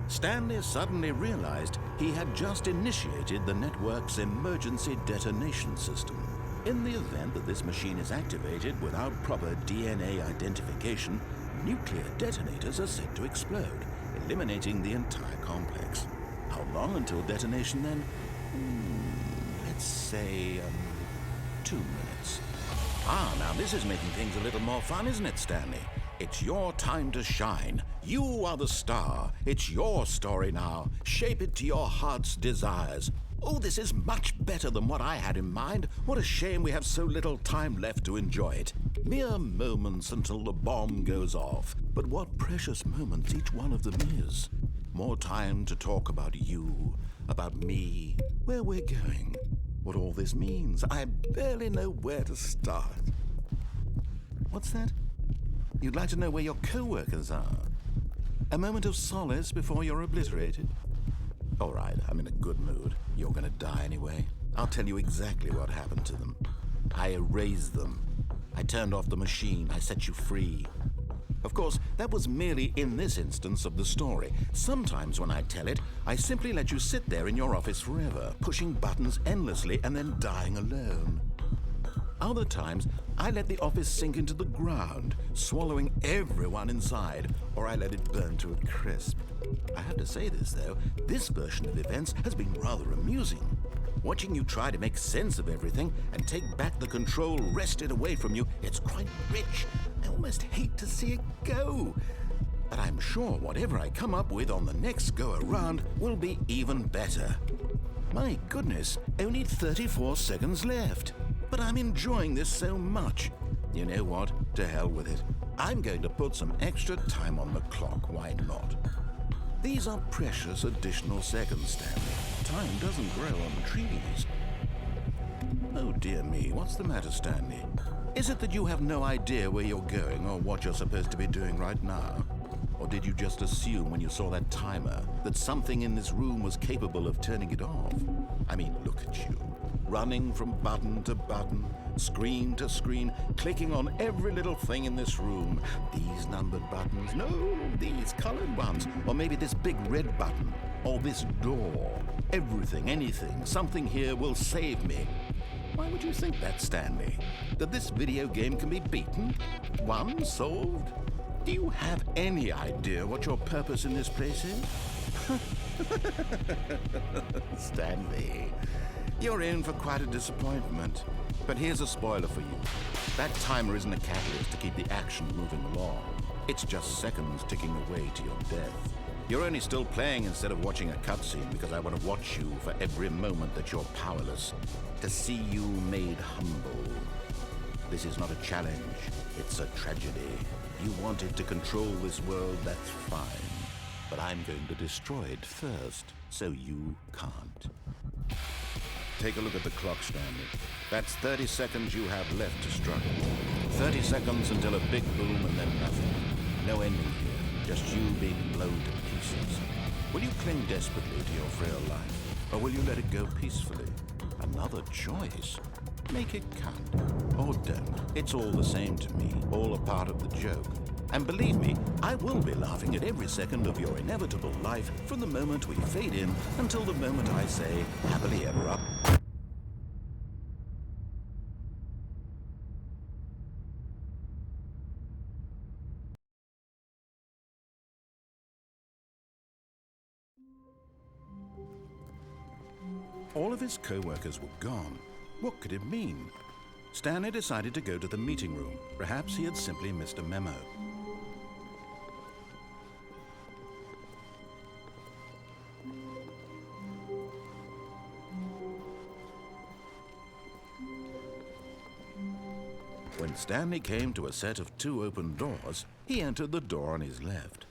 Stanley suddenly realized he had just initiated the network's emergency detonation system. In the event that this machine is activated without proper DNA identification, nuclear detonators are said to explode, eliminating the entire complex. How long until detonation then? Let's say 2 minutes. Now this is making things a little more fun, isn't it, Stanley? It's your time to shine. You are the star. It's your story now. Shape it to your heart's desires. Oh, this is much better than what I had in mind. What a shame we have so little time left to enjoy it. Mere moments until the bomb goes off. But what precious moments each one of them is. More time to talk about you, about me, where we're going, what all this means. I barely know where to start. What's that? You'd like to know where your co-workers are? A moment of solace before you're obliterated? All right, I'm in a good mood. You're gonna die anyway. I'll tell you exactly what happened to them. I erased them. I turned off the machine. I set you free. Of course, that was merely in this instance of the story. Sometimes when I tell it, I simply let you sit there in your office forever, pushing buttons endlessly and then dying alone. Other times, I let the office sink into the ground, swallowing everyone inside, or I let it burn to a crisp. I have to say this, though, this version of events has been rather amusing. Watching you try to make sense of everything and take back the control wrested away from you, it's quite rich. I almost hate to see it go. but I'm sure whatever I come up with on the next go-around will be even better. My goodness, only 34 seconds left. But I'm enjoying this so much. You know what? To hell with it. I'm going to put some extra time on the clock. Why not? These are precious additional seconds, Stanley. Time doesn't grow on trees. Oh dear me, what's the matter, Stanley? Is it that you have no idea where you're going or what you're supposed to be doing right now? Or did you just assume when you saw that timer that something in this room was capable of turning it off? I mean, look at you. Running from button to button, screen to screen, clicking on every little thing in this room. These numbered buttons, no, these colored ones. Or maybe this big red button, or this door. Everything, anything, something here will save me. Why would you think that, Stanley? That this video game can be beaten? Won? Solved? Do you have any idea what your purpose in this place is? Stanley, you're in for quite a disappointment. But here's a spoiler for you. That timer isn't a catalyst to keep the action moving along. It's just seconds ticking away to your death. You're only still playing instead of watching a cutscene because I want to watch you for every moment that you're powerless, to see you made humble. This is not a challenge, it's a tragedy. You wanted to control this world, that's fine. But I'm going to destroy it first, so you can't. Take a look at the clock, Stanley. That's 30 seconds you have left to struggle. 30 seconds until a big boom and then nothing. No ending here, just you being blown to pieces. Will you cling desperately to your frail life, or will you let it go peacefully? Another choice. Make it count. Or don't. It's all the same to me, all a part of the joke. And believe me, I will be laughing at every second of your inevitable life from the moment we fade in until the moment I say, happily ever up. All of his co-workers were gone. What could it mean? Stanley decided to go to the meeting room. Perhaps he had simply missed a memo. When Stanley came to a set of 2 open doors, he entered the door on his left.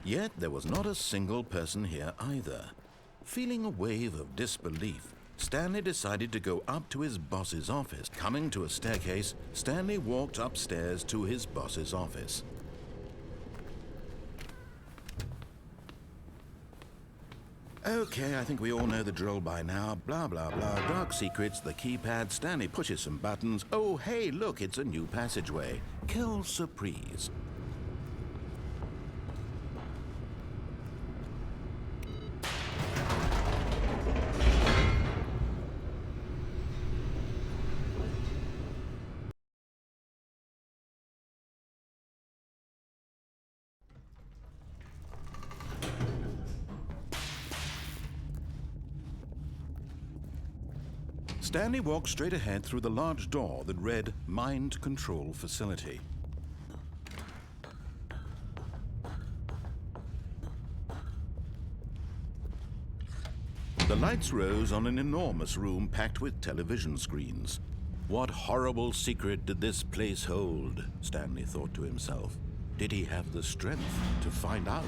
Yet there was not a single person here either. Feeling a wave of disbelief, Stanley decided to go up to his boss's office. Coming to a staircase, Stanley walked upstairs to his boss's office. Okay, I think we all know the drill by now. Blah, blah, blah. Dark secrets, the keypad. Stanley pushes some buttons. Oh, hey, look, it's a new passageway. Quelle surprise. Stanley walked straight ahead through the large door that read Mind Control Facility. The lights rose on an enormous room packed with television screens. What horrible secret did this place hold? Stanley thought to himself. Did he have the strength to find out?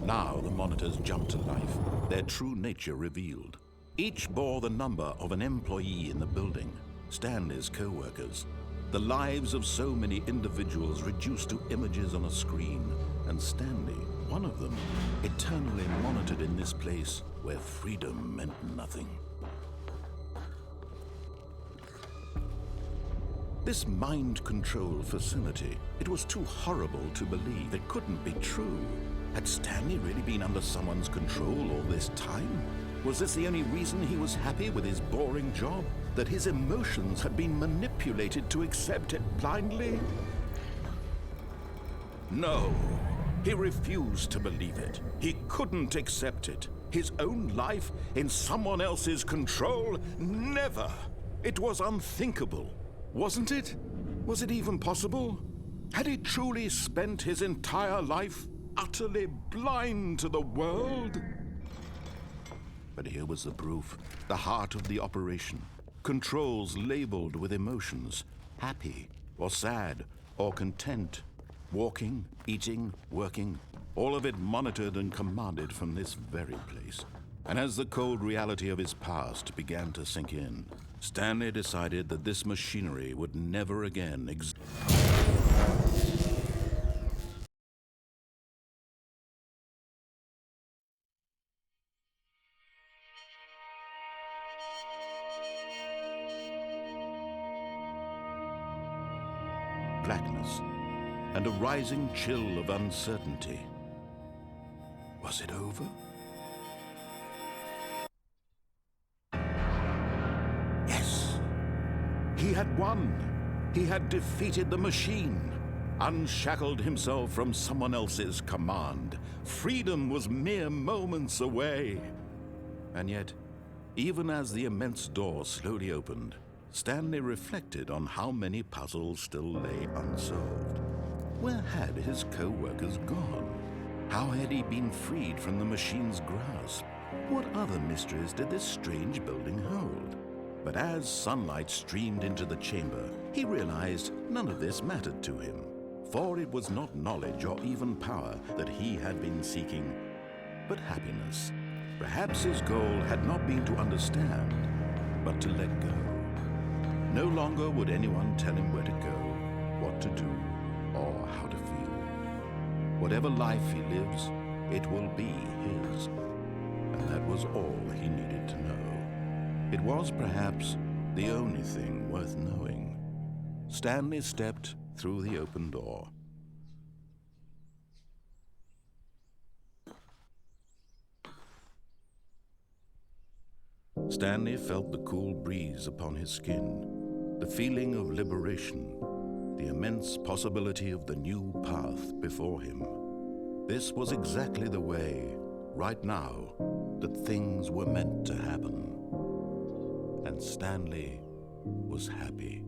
Now the monitors jumped to life, their true nature revealed. Each bore the number of an employee in the building, Stanley's co-workers. The lives of so many individuals reduced to images on a screen, and Stanley, one of them, eternally monitored in this place where freedom meant nothing. This mind control facility, it was too horrible to believe. It couldn't be true. Had Stanley really been under someone's control all this time? Was this the only reason he was happy with his boring job? That his emotions had been manipulated to accept it blindly? No, he refused to believe it. He couldn't accept it. His own life in someone else's control? Never! It was unthinkable, wasn't it? Was it even possible? Had he truly spent his entire life utterly blind to the world? But here was the proof, the heart of the operation. Controls labeled with emotions, happy or sad or content. Walking, eating, working, all of it monitored and commanded from this very place. And as the cold reality of his past began to sink in, Stanley decided that this machinery would never again exist. Blackness and a rising chill of uncertainty. Was it over? Yes! He had won! He had defeated the machine, unshackled himself from someone else's command. Freedom was mere moments away. And yet, even as the immense door slowly opened, Stanley reflected on how many puzzles still lay unsolved. Where had his co-workers gone? How had he been freed from the machine's grasp? What other mysteries did this strange building hold? But as sunlight streamed into the chamber, he realized none of this mattered to him, for it was not knowledge or even power that he had been seeking, but happiness. Perhaps his goal had not been to understand, but to let go. No longer would anyone tell him where to go, what to do, or how to feel. Whatever life he lives, it will be his. And that was all he needed to know. It was perhaps the only thing worth knowing. Stanley stepped through the open door. Stanley felt the cool breeze upon his skin, the feeling of liberation, the immense possibility of the new path before him. This was exactly the way, right now, that things were meant to happen. And Stanley was happy.